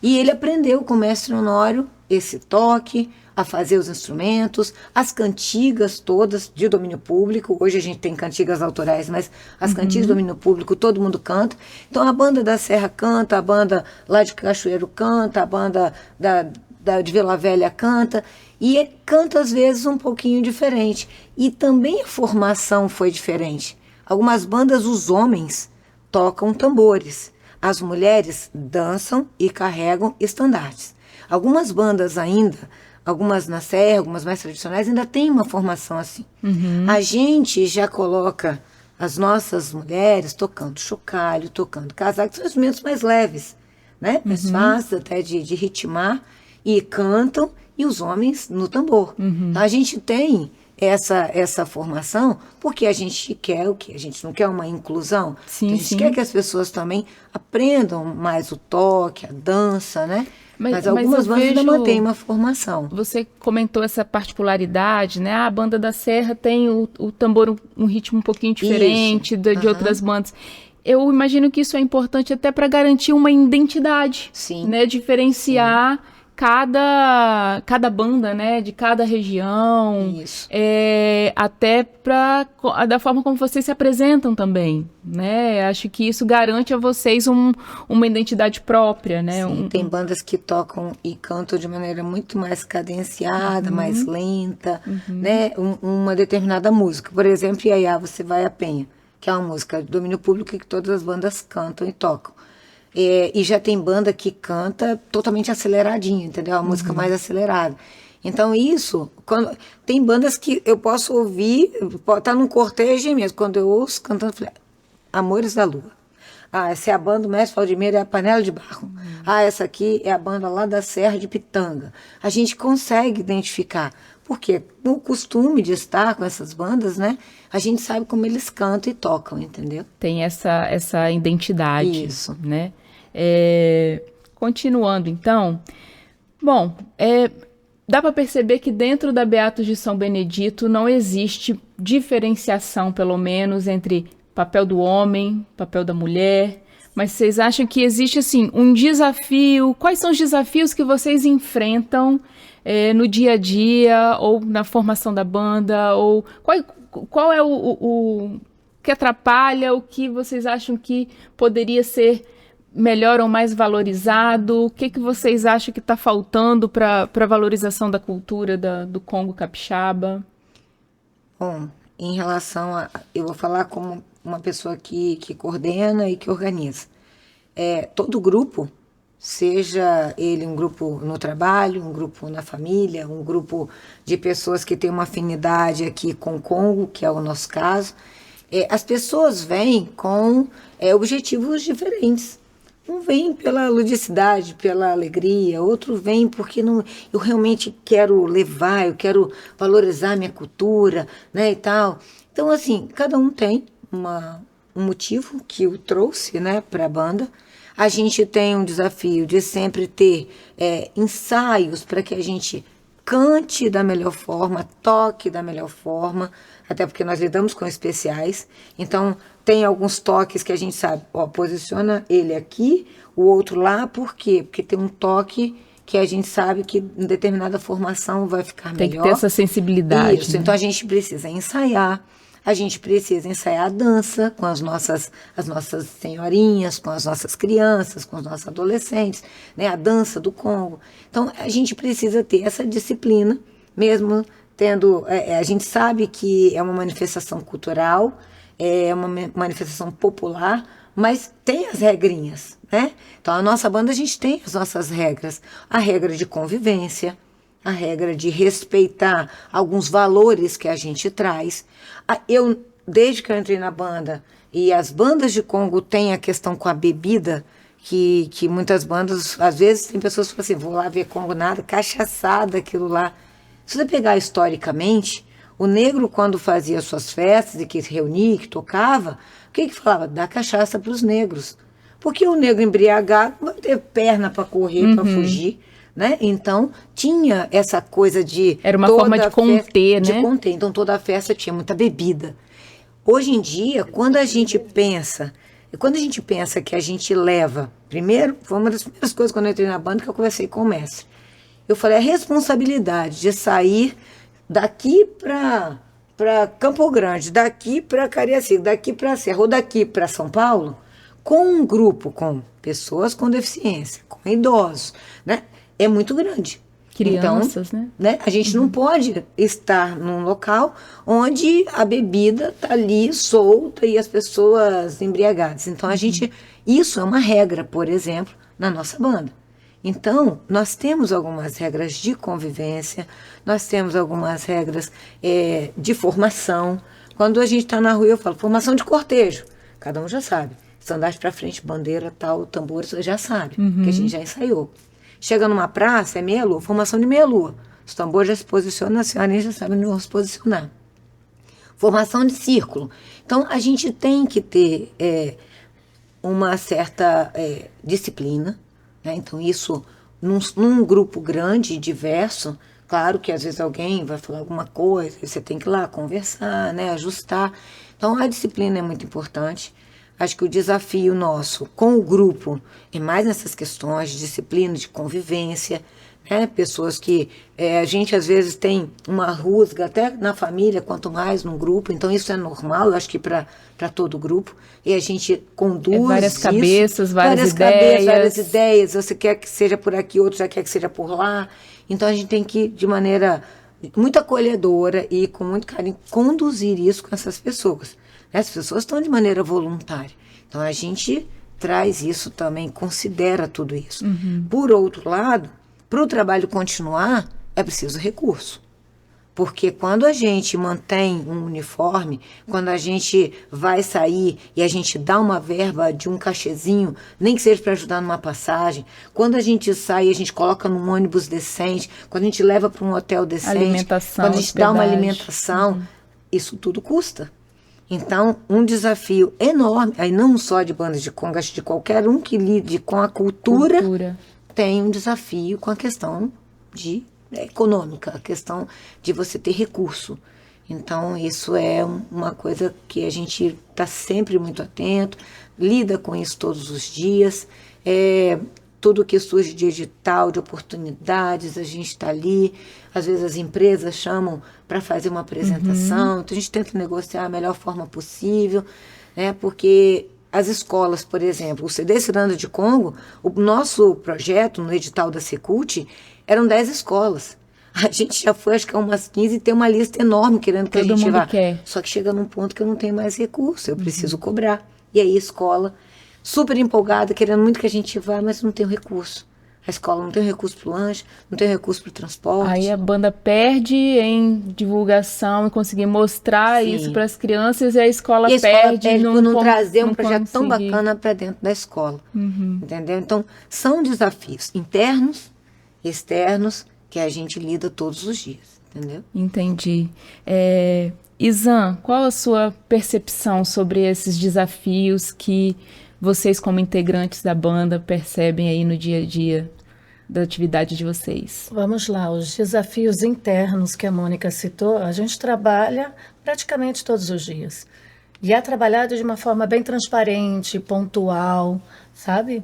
S3: e ele aprendeu com o mestre Honório esse toque, a fazer os instrumentos, as cantigas todas de domínio público. Hoje a gente tem cantigas autorais, mas as cantigas de domínio público todo mundo canta. Então a banda da Serra canta, a banda lá de Cachoeiro canta, a banda de Vila Velha canta, e canta às vezes um pouquinho diferente. E também a formação foi diferente. Algumas bandas, os homens tocam tambores, as mulheres dançam e carregam estandartes. Algumas bandas ainda, algumas na Serra, algumas mais tradicionais, ainda tem uma formação assim. A gente já coloca as nossas mulheres tocando chocalho, tocando casaco, são instrumentos mais leves, né? Mais fáceis até de ritmar, e cantam, e os homens no tambor. Então, a gente tem essa formação porque a gente quer o quê? A gente não quer uma inclusão?
S2: Sim,
S3: a gente quer que as pessoas também aprendam mais o toque, a dança, né? Mas algumas bandas ainda mantêm uma formação.
S2: Você comentou essa particularidade, né? A banda da Serra tem o tambor um ritmo um pouquinho diferente de outras bandas. Eu imagino que isso é importante até para garantir uma identidade,
S3: Sim.
S2: né? Diferenciar cada banda, né, de cada região,
S3: Isso.
S2: até da forma como vocês se apresentam também, né? Acho que isso garante a vocês uma identidade própria, né?
S3: Sim, tem bandas que tocam e cantam de maneira muito mais cadenciada, mais lenta, né? Uma determinada música. Por exemplo, Iaiá, Você Vai a Penha, que é uma música de domínio público que todas as bandas cantam e tocam. E já tem banda que canta totalmente aceleradinho, entendeu? A música mais acelerada. Então isso, tem bandas que eu posso ouvir, tá num cortejo mesmo, quando eu ouço cantando, eu falei, Amores da Lua. Essa é a banda do Mestre Valdemiro, é a Panela de Barro. Essa aqui é a banda lá da Serra de Pitanga. A gente consegue identificar, porque o costume de estar com essas bandas, né? A gente sabe como eles cantam e tocam, entendeu?
S2: Tem essa identidade.
S3: Isso.
S2: Né? Continuando, então. Bom, dá para perceber que dentro da Beatos de São Benedito não existe diferenciação, pelo menos, entre papel do homem, papel da mulher. Mas vocês acham que existe, assim, um desafio? Quais são os desafios que vocês enfrentam no dia a dia ou na formação da banda? Ou qual é o que atrapalha? O que vocês acham que poderia ser melhor ou mais valorizado? O que vocês acham que está faltando para a valorização da cultura do Congo capixaba?
S3: Bom, em relação eu vou falar como uma pessoa que coordena e que organiza. Todo grupo seja ele um grupo no trabalho, um grupo na família, um grupo de pessoas que têm uma afinidade aqui com o Congo, que é o nosso caso. As pessoas vêm com objetivos diferentes. Um vem pela ludicidade, pela alegria, outro vem porque eu realmente quero levar, eu quero valorizar minha cultura, né, e tal. Então, assim, cada um tem um motivo que o trouxe, né, para a banda. A gente tem um desafio de sempre ter ensaios para que a gente cante da melhor forma, toque da melhor forma, até porque nós lidamos com especiais. Então, tem alguns toques que a gente sabe, posiciona ele aqui, o outro lá, por quê? Porque tem um toque que a gente sabe que em determinada formação vai ficar
S2: Tem
S3: melhor.
S2: que ter essa sensibilidade.
S3: Isso,
S2: né?
S3: então a gente precisa ensaiar. A gente precisa ensaiar a dança com as nossas senhorinhas, com as nossas crianças, com os nossos adolescentes, né? A dança do Congo. Então, a gente precisa ter essa disciplina, mesmo tendo... a gente sabe que é uma manifestação cultural, é uma manifestação popular, mas tem as regrinhas, né? Então, a nossa banda, a gente tem as nossas regras. A regra de convivência, a regra de respeitar alguns valores que a gente traz. Desde que eu entrei na banda, e as bandas de Congo têm a questão com a bebida, que muitas bandas, às vezes, tem pessoas que falam assim, vou lá ver Congo nada, cachaçada, aquilo lá. Se você pegar historicamente, o negro, quando fazia suas festas, e que se reunia, que tocava, o que falava? Dá cachaça para os negros. Porque o negro embriagado não vai ter perna para correr, para fugir. Né? Então, tinha essa coisa de...
S2: Era uma forma de conter, né?
S3: De conter. Então, toda a festa tinha muita bebida. Hoje em dia, quando a gente pensa que a gente leva... Primeiro, foi uma das primeiras coisas quando eu entrei na banda que eu conversei com o mestre. Eu falei, a responsabilidade de sair daqui para Campo Grande, daqui para Cariacica, daqui para Serra, ou daqui para São Paulo, com um grupo, com pessoas com deficiência, com idosos, né? É muito grande.
S2: Crianças,
S3: então, né? A gente não pode estar num local onde a bebida está ali solta e as pessoas embriagadas. Então, isso é uma regra, por exemplo, na nossa banda. Então, nós temos algumas regras de convivência, nós temos algumas regras de formação. Quando a gente está na rua, eu falo, formação de cortejo. Cada um já sabe. Estandarte para frente, bandeira, tal, tambor, você já sabe, que a gente já ensaiou. Chega numa praça, é meia-lua, formação de meia-lua. Os tambores já se posicionam, a senhorinha já sabe onde vão se posicionar. Formação de círculo. Então, a gente tem que ter uma certa disciplina, né? Então, isso, num grupo grande, diverso, claro que às vezes alguém vai falar alguma coisa, você tem que ir lá conversar, né? Ajustar. Então, a disciplina é muito importante. Acho que o desafio nosso com o grupo é mais nessas questões de disciplina, de convivência, né? Pessoas que a gente às vezes tem uma rusga até na família, quanto mais num grupo, então isso é normal, eu acho que para todo grupo, e a gente conduz
S2: várias
S3: isso,
S2: cabeças, várias
S3: ideias, você quer que seja por aqui, outro já quer que seja por lá, então a gente tem que, de maneira muito acolhedora e com muito carinho, conduzir isso com essas pessoas. As pessoas estão de maneira voluntária. Então, a gente traz isso também, considera tudo isso. Por outro lado, para o trabalho continuar, é preciso recurso. Porque quando a gente mantém um uniforme, quando a gente vai sair e a gente dá uma verba de um cachezinho, nem que seja para ajudar numa passagem, quando a gente sai e a gente coloca num ônibus decente, quando a gente leva para um hotel decente,
S2: alimentação,
S3: quando a gente dá uma alimentação, isso tudo custa. Então, um desafio enorme, aí não só de bandas de Congo, acho de qualquer um que lide com a cultura, tem um desafio com a questão econômica, a questão de você ter recurso. Então, isso é uma coisa que a gente está sempre muito atento, lida com isso todos os dias. Tudo que surge de edital, de oportunidades, a gente está ali. Às vezes as empresas chamam para fazer uma apresentação, então a gente tenta negociar a melhor forma possível, né? Porque as escolas, por exemplo, o CD Ciranda de Congo, o nosso projeto no edital da Secult, eram 10 escolas. A gente já foi, acho que umas 15, e tem uma lista enorme querendo que a gente vá.
S2: Quer.
S3: Só que chega num ponto que eu não tenho mais recurso, eu preciso cobrar. E aí a escola super empolgada, querendo muito que a gente vá, mas não tem o recurso. A escola não tem o recurso para o lanche, não tem o recurso para o transporte.
S2: Aí a banda perde em divulgação e conseguir mostrar
S3: Sim.
S2: isso para as crianças, e a escola
S3: E a escola
S2: perde
S3: por não trazer um
S2: não
S3: projeto tão
S2: conseguir.
S3: bacana para dentro da escola. Entendeu? Então, são desafios internos e externos que a gente lida todos os dias. Entendeu?
S2: Entendi. Izan, qual a sua percepção sobre esses desafios que vocês, como integrantes da banda, percebem aí no dia a dia da atividade de vocês?
S4: Vamos lá, os desafios internos que a Mônica citou, a gente trabalha praticamente todos os dias. E é trabalhado de uma forma bem transparente, pontual, sabe?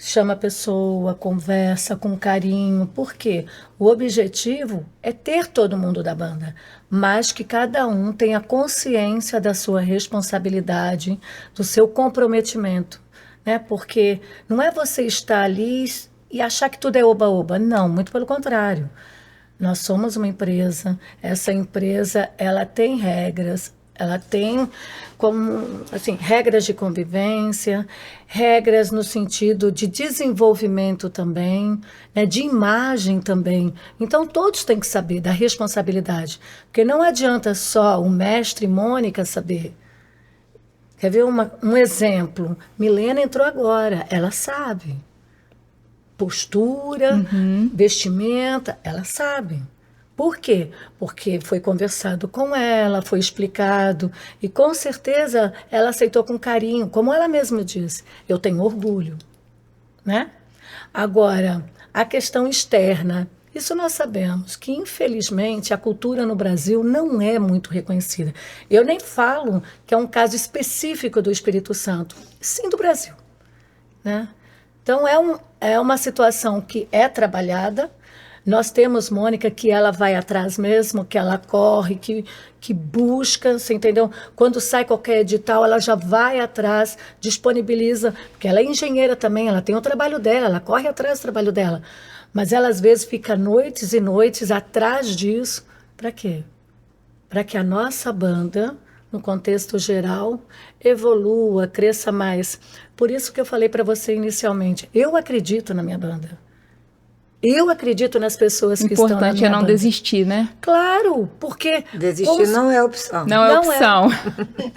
S4: Chama a pessoa, conversa com carinho. Por quê? O objetivo é ter todo mundo da banda, mas que cada um tenha consciência da sua responsabilidade, do seu comprometimento, né? Porque não é você estar ali e achar que tudo é oba-oba. Não, muito pelo contrário. Nós somos uma empresa, essa empresa ela tem regras, ela tem como assim, regras de convivência, regras no sentido de desenvolvimento também, né, de imagem também. Então todos têm que saber da responsabilidade, porque não adianta só o mestre Mônica saber. Quer ver um exemplo? Milena entrou agora, ela sabe. Postura, vestimenta, ela sabe. Por quê? Porque foi conversado com ela, foi explicado, e com certeza ela aceitou com carinho, como ela mesma disse, eu tenho orgulho, né? Agora, a questão externa, isso nós sabemos que, infelizmente, a cultura no Brasil não é muito reconhecida. Eu nem falo que é um caso específico do Espírito Santo, sim do Brasil, né? Então, é uma situação que é trabalhada. Nós temos Mônica que ela vai atrás mesmo, que ela corre, que busca, você entendeu? Quando sai qualquer edital, ela já vai atrás, disponibiliza, porque ela é engenheira também, ela tem o trabalho dela, ela corre atrás do trabalho dela. Mas ela, às vezes, fica noites e noites atrás disso. Para quê? Para que a nossa banda, no contexto geral, evolua, cresça mais. Por isso que eu falei para você inicialmente, eu acredito na minha banda. Eu acredito nas pessoas que estão na minha
S2: Importante é não
S4: banda.
S2: desistir, né?
S4: Claro, porque...
S3: Desistir não é opção.
S2: Não é
S4: Não é.
S2: opção.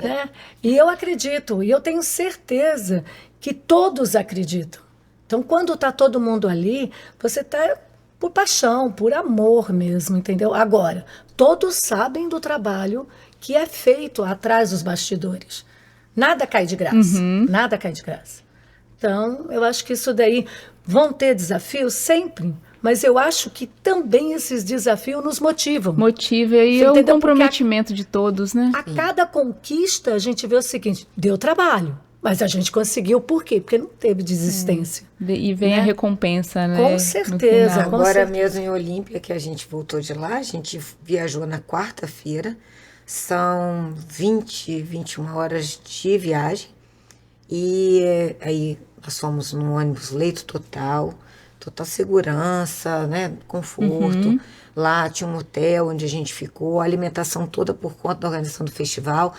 S4: né? E eu acredito, e eu tenho certeza que todos acreditam. Então, quando está todo mundo ali, você está por paixão, por amor mesmo, entendeu? Agora, todos sabem do trabalho que é feito atrás dos bastidores. Nada cai de graça, nada cai de graça. Então, eu acho que isso daí vão ter desafios sempre, mas eu acho que também esses desafios nos motivam.
S2: Motiva e
S4: Você
S2: é um
S4: entendeu?
S2: comprometimento de todos, né?
S4: A cada conquista, a gente vê o seguinte, deu trabalho, mas a gente conseguiu. Por quê? Porque não teve desistência.
S2: E vem
S4: Né?
S2: a recompensa, né?
S4: Com
S2: no
S4: certeza,
S2: final.
S4: com
S3: Agora
S4: certeza.
S3: mesmo em Olímpia, que a gente voltou de lá, a gente viajou na quarta-feira, são 20, 21 horas de viagem, e aí nós fomos no ônibus leito total segurança, né, conforto. Lá tinha um hotel onde a gente ficou, a alimentação toda por conta da organização do festival,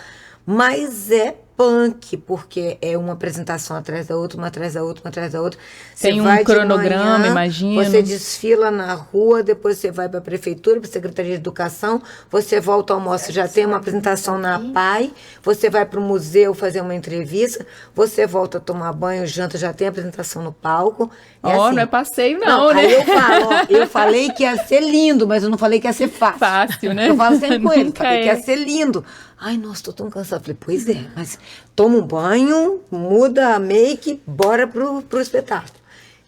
S3: mas é punk, porque é uma apresentação atrás da outra, uma atrás da outra, uma atrás da outra. Você
S2: Tem um
S3: vai de
S2: cronograma,
S3: manhã,
S2: imagino.
S3: Você desfila na rua, depois você vai para a prefeitura, para a Secretaria de Educação, você volta ao almoço, já tem uma apresentação na PAI, você vai para o museu fazer uma entrevista, você volta a tomar banho, janta, já tem apresentação no palco.
S2: Ó,
S3: assim.
S2: não é passeio não, né?
S3: Aí eu falo, ó, eu falei que ia ser lindo, mas eu não falei que ia ser fácil.
S2: Fácil, né?
S3: Eu falo sempre com ele,
S2: Nunca
S3: falei que
S2: é.
S3: ia ser lindo. Ai, nossa, tô tão cansada. Falei, pois é, mas toma um banho, muda a make, bora pro espetáculo.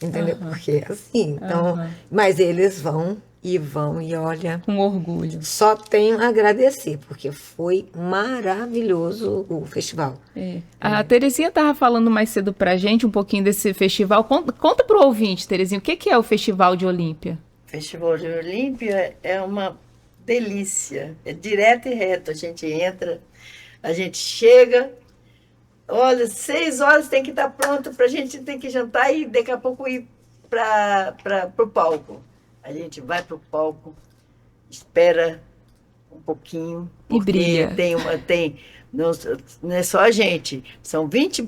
S3: Entendeu? Porque assim, então... Mas eles vão, e olha...
S2: Com orgulho.
S3: Só tenho a agradecer, porque foi maravilhoso o festival.
S2: É. A Terezinha estava falando mais cedo pra gente um pouquinho desse festival. Conta pro ouvinte, Terezinha, o que é o Festival de Olímpia?
S5: Festival de Olímpia é uma delícia, é direto e reto. A gente entra, a gente chega, olha, 6 horas tem que estar pronto para a gente ter que jantar e daqui a pouco ir para o palco. A gente vai para o palco, espera um pouquinho,
S2: E brilha.
S5: porque tem não é só a gente, são 20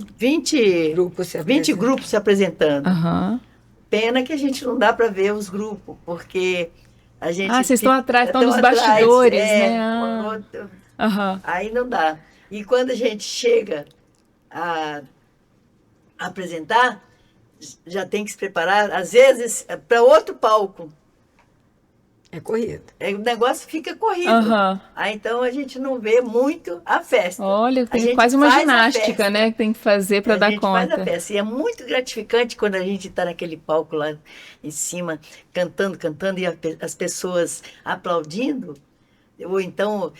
S3: Grupos se
S5: 20
S3: apresentam.
S5: grupos se apresentando.
S2: Aham.
S5: Pena que a gente não dá para ver os grupos, porque a gente...
S2: Ah, vocês estão atrás, estão nos
S5: atrás,
S2: bastidores, né? Ah,
S5: outro-
S2: aham.
S5: Aí não dá. E quando a gente chega a apresentar, já tem que se preparar, às vezes, para outro palco.
S3: É corrido.
S5: O negócio fica corrido.
S2: Aham.
S5: Aí então a gente não vê muito a festa.
S2: Olha,
S5: A
S2: tem
S5: gente
S2: quase uma
S5: faz a
S2: ginástica,
S5: festa.
S2: né, que tem que fazer para
S5: A
S2: dar
S5: gente faz a
S2: conta.
S5: festa. E é muito gratificante quando a gente está naquele palco lá em cima, cantando, cantando, e as pessoas aplaudindo, ou então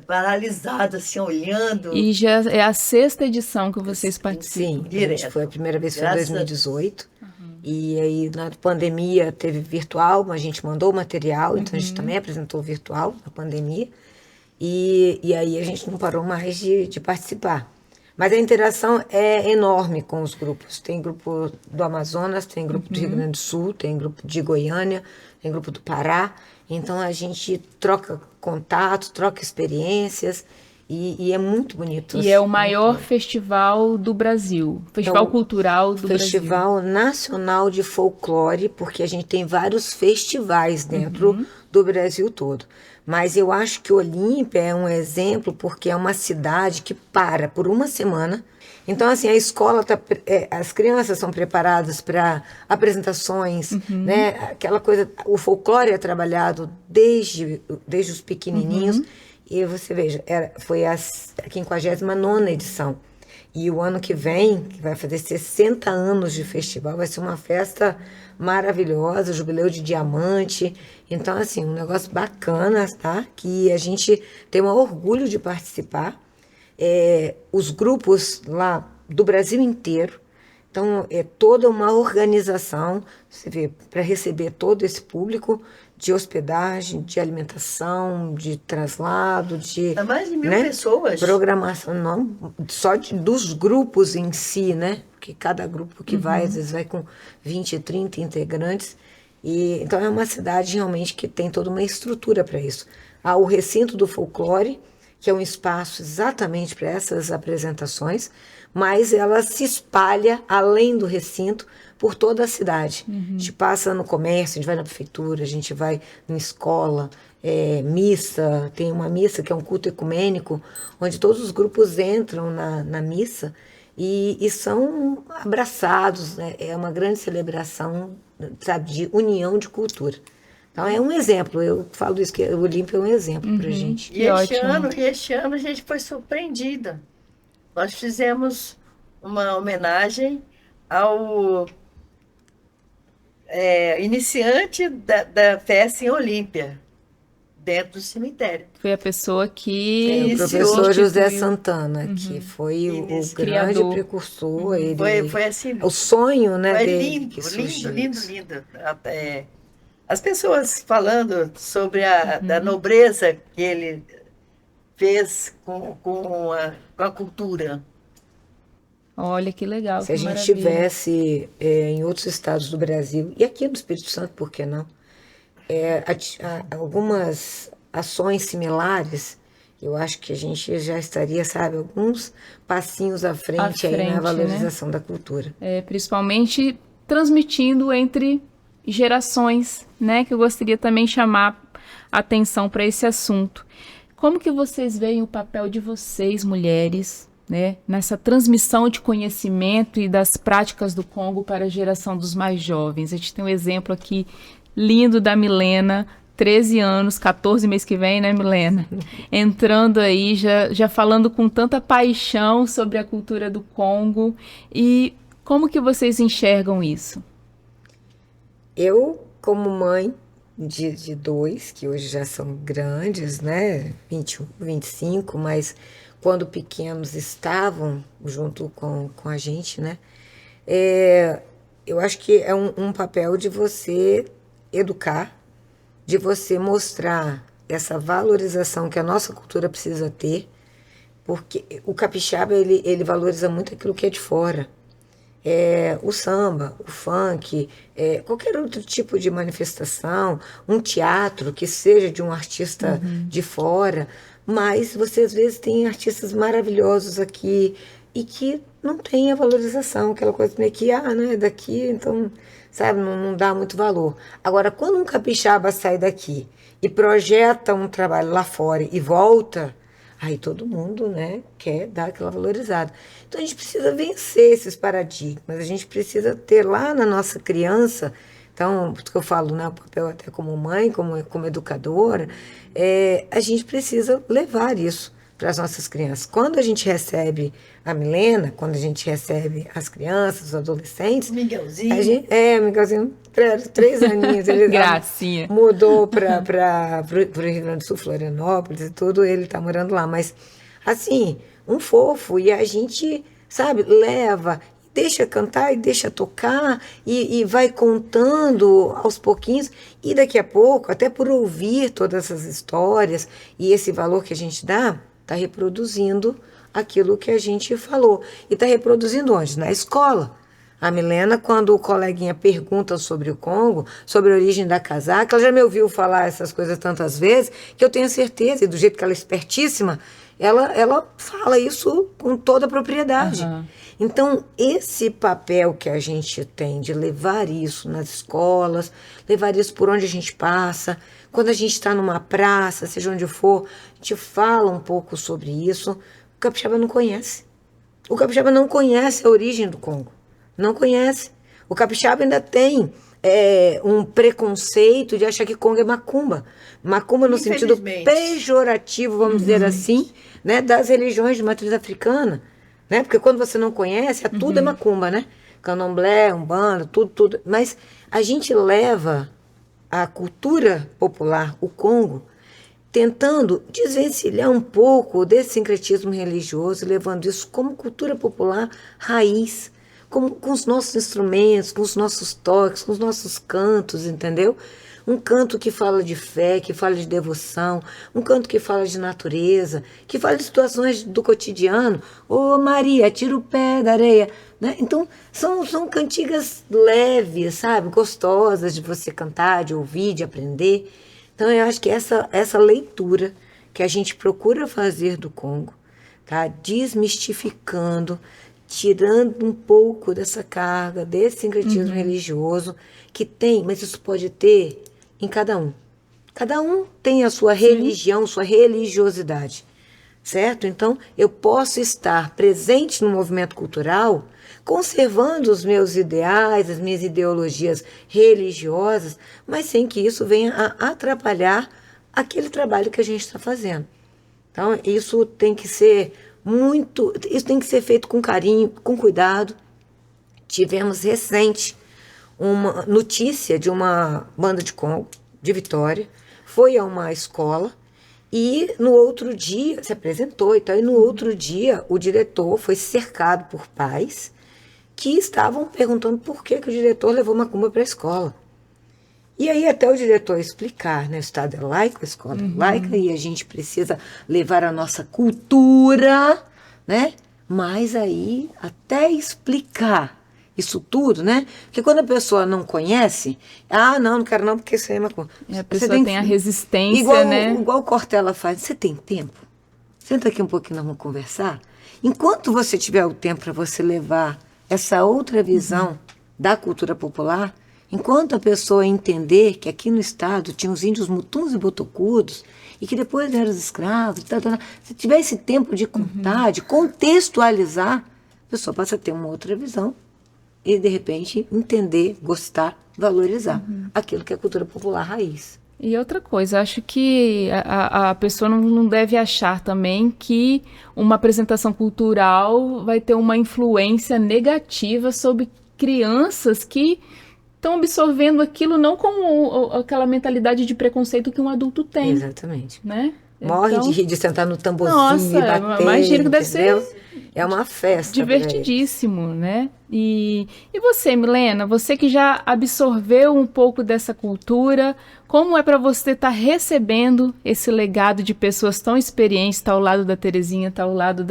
S5: paralisado, assim, olhando.
S2: E já é a 6ª edição que vocês participam.
S3: Sim,
S5: Direto.
S3: foi a primeira vez foi em
S5: Graças a
S3: 2018. E aí, na pandemia, teve virtual, mas a gente mandou o material, então a gente também apresentou virtual na pandemia. E aí a gente não parou mais de participar. Mas a interação é enorme com os grupos. Tem grupo do Amazonas, tem grupo do Rio Grande do Sul, tem grupo de Goiânia, tem grupo do Pará. Então a gente troca contatos, troca experiências e é muito bonito.
S2: E é o maior festival do Brasil, festival cultural do Brasil.
S3: Festival Nacional de Folclore, porque a gente tem vários festivais dentro do Brasil todo. Mas eu acho que Olímpia é um exemplo porque é uma cidade que para por uma semana. Então, assim, a escola as crianças são preparadas para apresentações, né? Aquela coisa, o folclore é trabalhado desde os pequenininhos. E você veja, foi a 59ª edição. E o ano que vem, que vai fazer 60 anos de festival, vai ser uma festa maravilhosa, jubileu de diamante. Então, assim, um negócio bacana, tá? Que a gente tem um orgulho de participar. Os grupos lá do Brasil inteiro. Então, é toda uma organização, você vê, para receber todo esse público de hospedagem, de alimentação, de traslado, de...
S5: Há mais de 1000
S3: né?
S5: pessoas.
S3: Programação, não, só dos grupos em si, né? Porque cada grupo que vai, às vezes vai com 20, 30 integrantes. Então é uma cidade realmente que tem toda uma estrutura para isso. Há o Recinto do Folclore, que é um espaço exatamente para essas apresentações, mas ela se espalha além do recinto por toda a cidade. A gente passa no comércio, a gente vai na prefeitura, a gente vai na escola, missa, tem uma missa que é um culto ecumênico, onde todos os grupos entram na missa e são abraçados, né? É uma grande celebração, sabe, de união de cultura. Então é um exemplo, eu falo isso, que o Olímpia é um exemplo para a gente.
S5: E este ano a gente foi surpreendida. Nós fizemos uma homenagem ao iniciante da festa em Olímpia, dentro do cemitério.
S2: Foi a pessoa que...
S3: O professor José Santana, que foi o grande
S2: criador.
S3: precursor. Ele,
S5: Foi assim.
S3: o sonho, né,
S5: Foi
S3: dele
S5: lindo,
S3: que
S5: lindo,
S3: surgiu.
S5: lindo. As pessoas falando sobre da nobreza que ele fez com a cultura.
S2: Olha que legal,
S3: Se
S2: que
S3: a gente
S2: maravilha.
S3: tivesse em outros estados do Brasil, e aqui no Espírito Santo, por que não? Algumas ações similares, eu acho que a gente já estaria, sabe, alguns passinhos à frente, aí
S2: frente,
S3: na
S2: né?
S3: valorização da cultura.
S2: Principalmente transmitindo entre gerações, né? Que eu gostaria também de chamar a atenção para esse assunto. Como que vocês veem o papel de vocês, mulheres, né, nessa transmissão de conhecimento e das práticas do Congo para a geração dos mais jovens? A gente tem um exemplo aqui lindo da Milena, 13 anos, 14 mês que vem, né, Milena? Entrando aí, já falando com tanta paixão sobre a cultura do Congo. E como que vocês enxergam isso?
S3: Eu, como mãe de dois, que hoje já são grandes, né, 21, 25, mas quando pequenos estavam junto com a gente, né, eu acho que é um papel de você educar, de você mostrar essa valorização que a nossa cultura precisa ter, porque o capixaba, ele valoriza muito aquilo que é de fora. O samba, o funk, qualquer outro tipo de manifestação, um teatro que seja de um artista de fora, mas você às vezes tem artistas maravilhosos aqui e que não tem a valorização, aquela coisa meio que, não é daqui, então, sabe, não dá muito valor. Agora, quando um capixaba sai daqui e projeta um trabalho lá fora e volta, aí todo mundo, né, quer dar aquela valorizada. Então a gente precisa vencer esses paradigmas, a gente precisa ter lá na nossa criança, então, por isso que eu falo, né, o papel até como mãe, como educadora, a gente precisa levar isso para as nossas crianças. Quando a gente recebe a Milena, quando a gente recebe as crianças, os adolescentes...
S5: Miguelzinho.
S3: O Miguelzinho, 3 aninhos. Ele
S2: Gracinha.
S3: mudou para o Rio Grande do Sul, Florianópolis e tudo, ele está morando lá. Mas, assim, um fofo, e a gente, sabe, leva, deixa cantar e deixa tocar, e vai contando aos pouquinhos, e daqui a pouco, até por ouvir todas essas histórias e esse valor que a gente dá, está reproduzindo aquilo que a gente falou. E está reproduzindo onde? Na escola. A Milena, quando o coleguinha pergunta sobre o Congo, sobre a origem da casaca, ela já me ouviu falar essas coisas tantas vezes, que eu tenho certeza, e do jeito que ela é espertíssima, ela fala isso com toda a propriedade.
S2: Uhum.
S3: Então, esse papel que a gente tem de levar isso nas escolas, levar isso por onde a gente passa, quando a gente está numa praça, seja onde for, a gente fala um pouco sobre isso. O capixaba não conhece. O capixaba não conhece a origem do Congo. Não conhece. O capixaba ainda tem um preconceito de achar que Congo é macumba. Macumba no sentido pejorativo, vamos dizer assim, né, das religiões de matriz africana. Né? Porque quando você não conhece, tudo é macumba, né? Candomblé, umbanda, tudo. Mas a gente leva a cultura popular, o Congo, tentando desvencilhar um pouco desse sincretismo religioso, levando isso como cultura popular raiz, com os nossos instrumentos, com os nossos toques, com os nossos cantos, entendeu? Um canto que fala de fé, que fala de devoção, um canto que fala de natureza, que fala de situações do cotidiano. Ô Maria, tira o pé da areia. Né? Então, são cantigas leves, sabe? Gostosas de você cantar, de ouvir, de aprender. Então, eu acho que essa leitura que a gente procura fazer do Congo, tá? Desmistificando, tirando um pouco dessa carga, desse sincretismo religioso que tem, mas isso pode ter em cada um. Cada um tem a sua religião, sua religiosidade, certo? Então, eu posso estar presente no movimento cultural, conservando os meus ideais, as minhas ideologias religiosas, mas sem que isso venha a atrapalhar aquele trabalho que a gente está fazendo. Então, isso tem que ser feito com carinho, com cuidado. Tivemos recente uma notícia de uma banda de Congo, de Vitória, foi a uma escola e no outro dia se apresentou e tal, e no outro dia o diretor foi cercado por pais que estavam perguntando por que o diretor levou macumba para a escola. E aí até o diretor explicar, né? O Estado é laico, a escola é laica, e a gente precisa levar a nossa cultura, né? Mas aí até explicar isso tudo, né? Porque quando a pessoa não conhece, não quero não, porque isso aí é macumba.
S2: A pessoa tem a resistência,
S3: igual,
S2: né?
S3: Igual o Cortella faz. Você tem tempo? Senta aqui um pouquinho, nós vamos conversar. Enquanto você tiver o tempo para você levar essa outra visão da cultura popular, enquanto a pessoa entender que aqui no estado tinha os índios mutuns e botocudos, e que depois eram os escravos, se tiver esse tempo de contar, de contextualizar, a pessoa passa a ter uma outra visão e, de repente, entender, gostar, valorizar aquilo que é a cultura popular raiz.
S2: E outra coisa, acho que a pessoa não deve achar também que uma apresentação cultural vai ter uma influência negativa sobre crianças que estão absorvendo aquilo não com aquela mentalidade de preconceito que um adulto tem.
S3: Exatamente.
S2: Né?
S3: Morre
S2: Então,
S3: de rir, de sentar no tamborzinho
S2: nossa,
S3: e bater,
S2: imagino que deve
S3: entendeu?
S2: ser
S3: É uma festa.
S2: divertidíssimo, né? E você, Milena, você que já absorveu um pouco dessa cultura, como é para você estar recebendo esse legado de pessoas tão experientes, tá ao lado da Terezinha, tá ao lado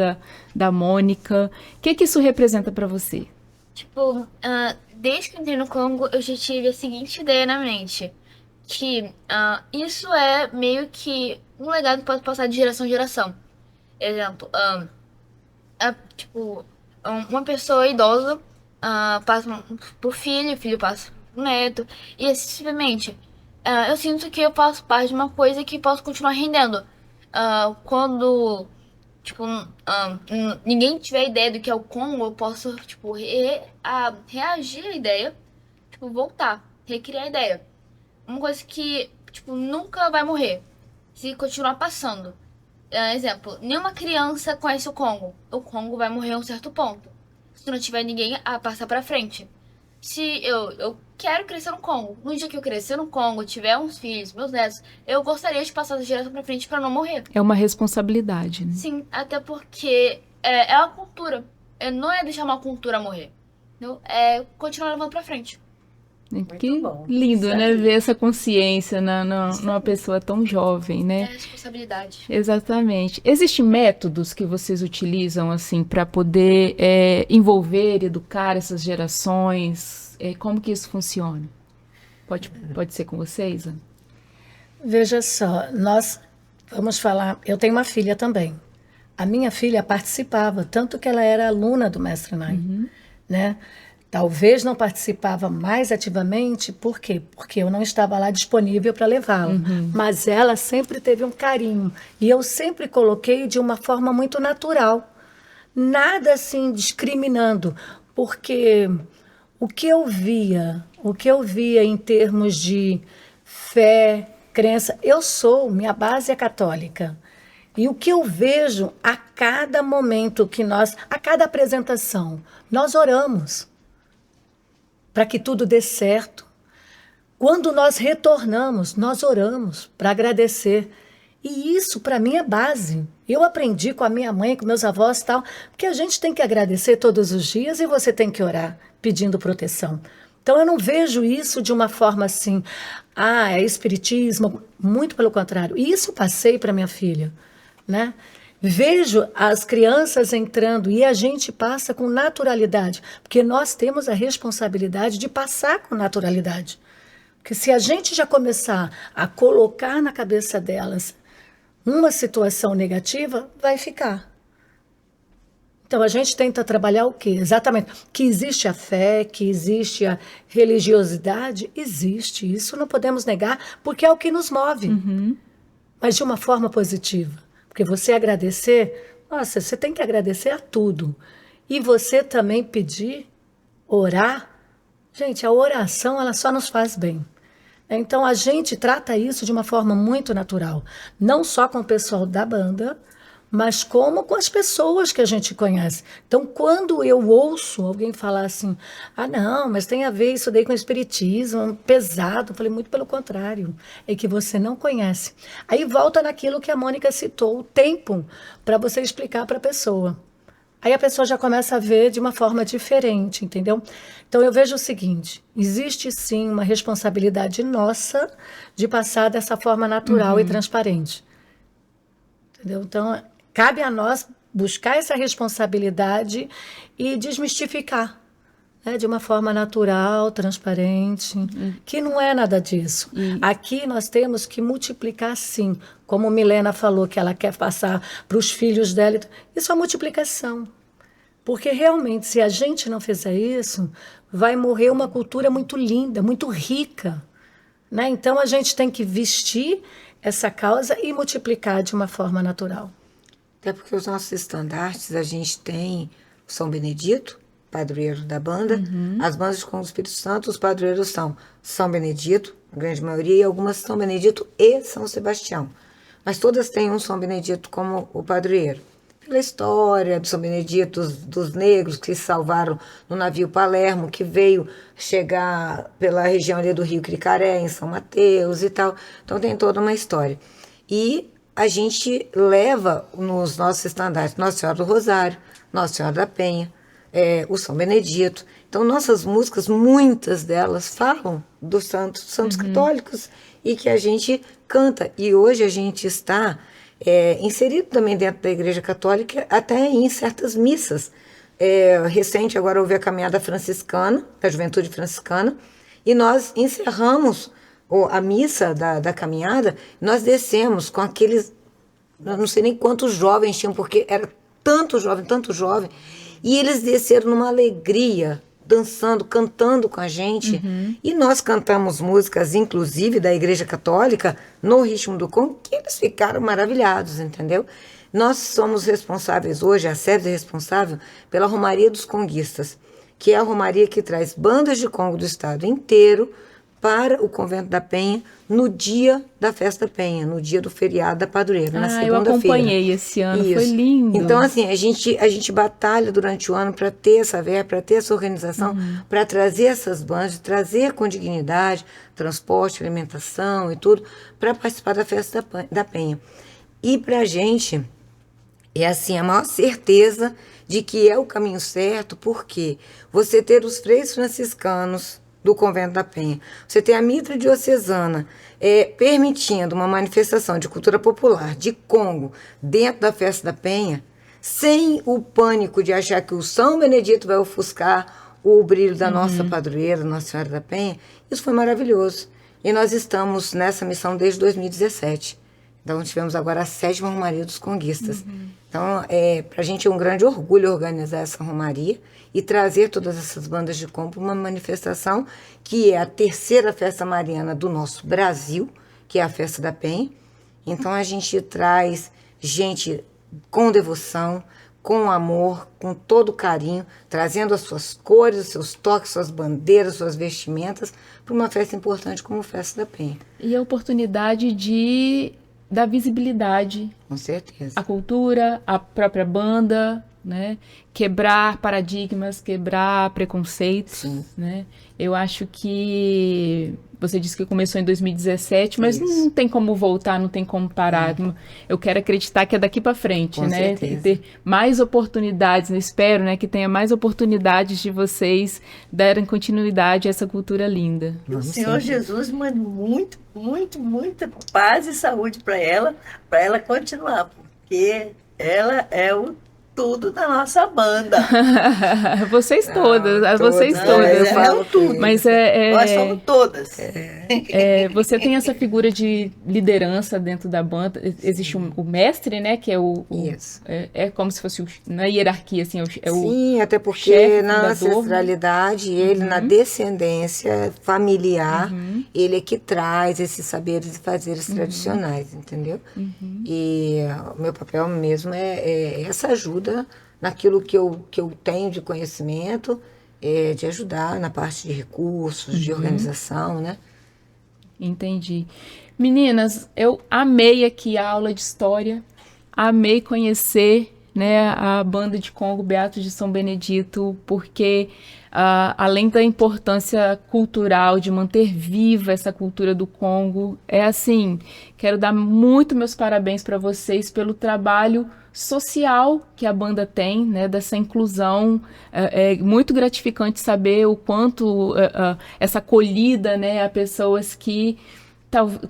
S2: da Mônica? O que isso representa para você?
S6: Tipo, desde que eu entrei no Congo, eu já tive a seguinte ideia na mente. que isso é meio que um legado que pode passar de geração em geração. Exemplo, tipo, uma pessoa idosa passa pro filho, o filho passa pro neto, e assim sucessivamente. Eu sinto que eu faço parte de uma coisa que posso continuar rendendo. Quando, tipo, ninguém tiver ideia do que é o Congo, eu posso, tipo, reagir à ideia, tipo, voltar, recriar a ideia. Uma coisa que, tipo, nunca vai morrer se continuar passando. Exemplo, nenhuma criança conhece o Congo. O Congo vai morrer a um certo ponto. Se não tiver ninguém a passar pra frente. Se eu quero crescer no Congo. No dia que eu crescer no Congo, tiver uns filhos, meus netos, eu gostaria de passar essa geração pra frente pra não morrer.
S2: É uma responsabilidade, né?
S6: Sim, até porque é uma cultura. Não é deixar uma cultura morrer. Entendeu? É continuar levando pra frente.
S2: Que
S5: bom.
S2: lindo,
S5: Isso
S2: né?
S5: aí.
S2: Ver essa consciência numa pessoa tão jovem,
S6: É
S2: né?
S6: responsabilidade.
S2: Exatamente. Existem métodos que vocês utilizam, assim, para poder envolver, educar essas gerações? Como que isso funciona? Pode ser com vocês, Ana?
S4: Veja só, nós vamos falar. Eu tenho uma filha também. A minha filha participava, tanto que ela era aluna do Mestre Nai, né? Talvez não participava mais ativamente, por quê? Porque eu não estava lá disponível para levá-la. Mas ela sempre teve um carinho. E eu sempre coloquei de uma forma muito natural. Nada assim discriminando, porque o que eu via em termos de fé, crença, minha base é católica. E o que eu vejo a cada momento a cada apresentação, nós oramos para que tudo dê certo. Quando nós retornamos, nós oramos para agradecer. E isso, para mim, é base. Eu aprendi com a minha mãe, com meus avós e tal, que a gente tem que agradecer todos os dias e você tem que orar pedindo proteção. Então, eu não vejo isso de uma forma assim, é espiritismo, muito pelo contrário. E isso eu passei para minha filha, né? Vejo as crianças entrando e a gente passa com naturalidade, porque nós temos a responsabilidade de passar com naturalidade. Porque se a gente já começar a colocar na cabeça delas uma situação negativa, vai ficar. Então a gente tenta trabalhar o quê? Exatamente. Que existe a fé, que existe a religiosidade, existe. Isso não podemos negar, porque é o que nos move. Mas de uma forma positiva. Porque você agradecer, nossa, você tem que agradecer a tudo. E você também pedir, orar. Gente, a oração, ela só nos faz bem. Então, a gente trata isso de uma forma muito natural. Não só com o pessoal da banda, mas como com as pessoas que a gente conhece. Então, quando eu ouço alguém falar assim, não, mas tem a ver isso daí com o espiritismo, pesado, eu falei, muito pelo contrário, é que você não conhece. Aí volta naquilo que a Mônica citou, o tempo para você explicar para a pessoa. Aí a pessoa já começa a ver de uma forma diferente, entendeu? Então eu vejo o seguinte, existe sim uma responsabilidade nossa de passar dessa forma natural e transparente. Entendeu? Então, cabe a nós buscar essa responsabilidade e desmistificar, né, de uma forma natural, transparente, que não é nada disso. Aqui nós temos que multiplicar sim, como Milena falou que ela quer passar para os filhos dela. Isso é multiplicação. Porque realmente, se a gente não fizer isso, vai morrer uma cultura muito linda, muito rica. Né? Então a gente tem que vestir essa causa e multiplicar de uma forma natural.
S3: Até porque os nossos estandartes, a gente tem o São Benedito, padroeiro da banda, as bandas com o Espírito Santo, os padroeiros são São Benedito, a grande maioria, e algumas São Benedito e São Sebastião. Mas todas têm um São Benedito como o padroeiro. Pela história do São Benedito, dos negros que se salvaram no navio Palermo, que veio chegar pela região ali do Rio Cricaré, em São Mateus e tal. Então tem toda uma história. E a gente leva nos nossos estandartes Nossa Senhora do Rosário, Nossa Senhora da Penha, o São Benedito. Então nossas músicas, muitas delas falam dos santos católicos e que a gente canta. E hoje a gente está inserido também dentro da Igreja Católica, até em certas missas. Recente, agora houve a caminhada franciscana, da Juventude Franciscana, e nós encerramos a missa da caminhada, nós descemos com aqueles, eu não sei nem quantos jovens tinham, porque era tanto jovem, e eles desceram numa alegria, dançando, cantando com a gente, e nós cantamos músicas, inclusive, da Igreja Católica, no ritmo do congo, que eles ficaram maravilhados, entendeu? Nós somos responsáveis hoje, a SEBS é responsável pela Romaria dos Conguistas, que é a romaria que traz bandas de congo do estado inteiro para o Convento da Penha no dia da Festa da Penha, no dia do feriado da Padroeira, na segunda-feira.
S2: Eu acompanhei esse ano,
S3: Isso.
S2: Foi lindo.
S3: Então, assim, a gente batalha durante o ano para ter essa verba, para ter essa organização, para trazer essas bandas, trazer com dignidade, transporte, alimentação e tudo, para participar da Festa da Penha. E para a gente, é assim, a maior certeza de que é o caminho certo, porque você ter os freios franciscanos do Convento da Penha, você ter a mitra diocesana permitindo uma manifestação de cultura popular, de congo, dentro da Festa da Penha, sem o pânico de achar que o São Benedito vai ofuscar o brilho da nossa padroeira, Nossa Senhora da Penha, isso foi maravilhoso. E nós estamos nessa missão desde 2017. Então, tivemos agora a 7ª Romaria dos Conguistas. Então, para a gente é um grande orgulho organizar essa Romaria e trazer todas essas bandas de congo para uma manifestação que é a 3ª festa mariana do nosso Brasil, que é a Festa da Penha. Então, a gente traz gente com devoção, com amor, com todo carinho, trazendo as suas cores, os seus toques, suas bandeiras, suas vestimentas, para uma festa importante como a Festa da Penha.
S2: E a oportunidade de dar visibilidade
S3: Com certeza.
S2: à cultura, à própria banda, né? Quebrar paradigmas, quebrar preconceitos.
S3: Sim.
S2: Né? Eu acho que você disse que começou em 2017, mas
S3: Isso.
S2: não tem como voltar, não tem como parar. Eu quero acreditar que é daqui para frente,
S3: Com
S2: né?
S3: certeza.
S2: Ter mais oportunidades, espero, né, que tenha mais oportunidades de vocês darem continuidade a essa cultura linda.
S5: O Senhor Jesus manda muita paz e saúde para ela continuar, porque ela é o tudo da nossa banda.
S2: Vocês todas,
S3: todas,
S2: vocês
S3: né?
S2: todas.
S3: Eu
S5: Mas
S3: falo
S5: tudo.
S2: Mas
S5: Nós somos todas.
S2: você tem essa figura de liderança dentro da banda. Existe o mestre, né? Que é
S3: Isso.
S2: é como se fosse na hierarquia, assim,
S3: Sim, até porque
S2: chefe,
S3: na
S2: fundador,
S3: ancestralidade, ele na descendência familiar, ele é que traz esses saberes e fazeres tradicionais, entendeu? E o meu papel mesmo é essa ajuda naquilo que eu tenho de conhecimento, de ajudar na parte de recursos, de organização, né?
S2: Entendi. Meninas, eu amei aqui a aula de história, amei conhecer, né, a banda de congo Beatos de São Benedito, porque além da importância cultural de manter viva essa cultura do Congo, quero dar muito meus parabéns para vocês pelo trabalho social que a banda tem, né, dessa inclusão. É muito gratificante saber o quanto essa acolhida, né, a pessoas que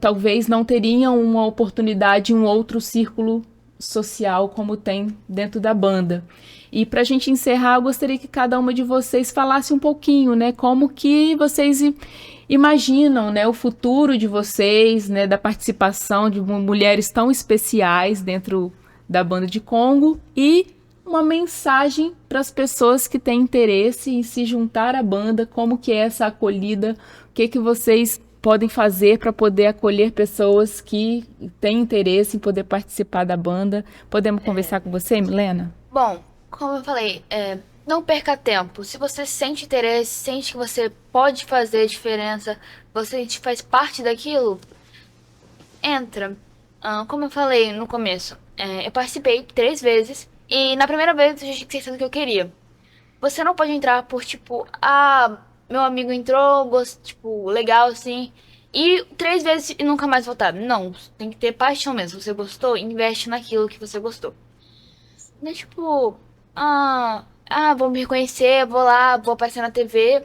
S2: talvez não teriam uma oportunidade em um outro círculo social como tem dentro da banda. E para a gente encerrar, eu gostaria que cada uma de vocês falasse um pouquinho, né, como que vocês imaginam, né, o futuro de vocês, né, da participação de mulheres tão especiais dentro da banda de congo e uma mensagem para as pessoas que têm interesse em se juntar à banda, como que é essa acolhida, o que vocês podem fazer para poder acolher pessoas que têm interesse em poder participar da banda. Podemos conversar com você, Milena?
S6: Bom, como eu falei, não perca tempo. Se você sente interesse, sente que você pode fazer diferença, você faz parte daquilo, entra. Como eu falei no começo, eu participei 3 vezes e na primeira vez eu já tinha certeza do que eu queria. Você não pode entrar por tipo, meu amigo entrou, legal assim, e 3 vezes e nunca mais voltar. Não, tem que ter paixão mesmo. Você gostou, investe naquilo que você gostou. Não é tipo, vou me reconhecer, vou lá, vou aparecer na TV.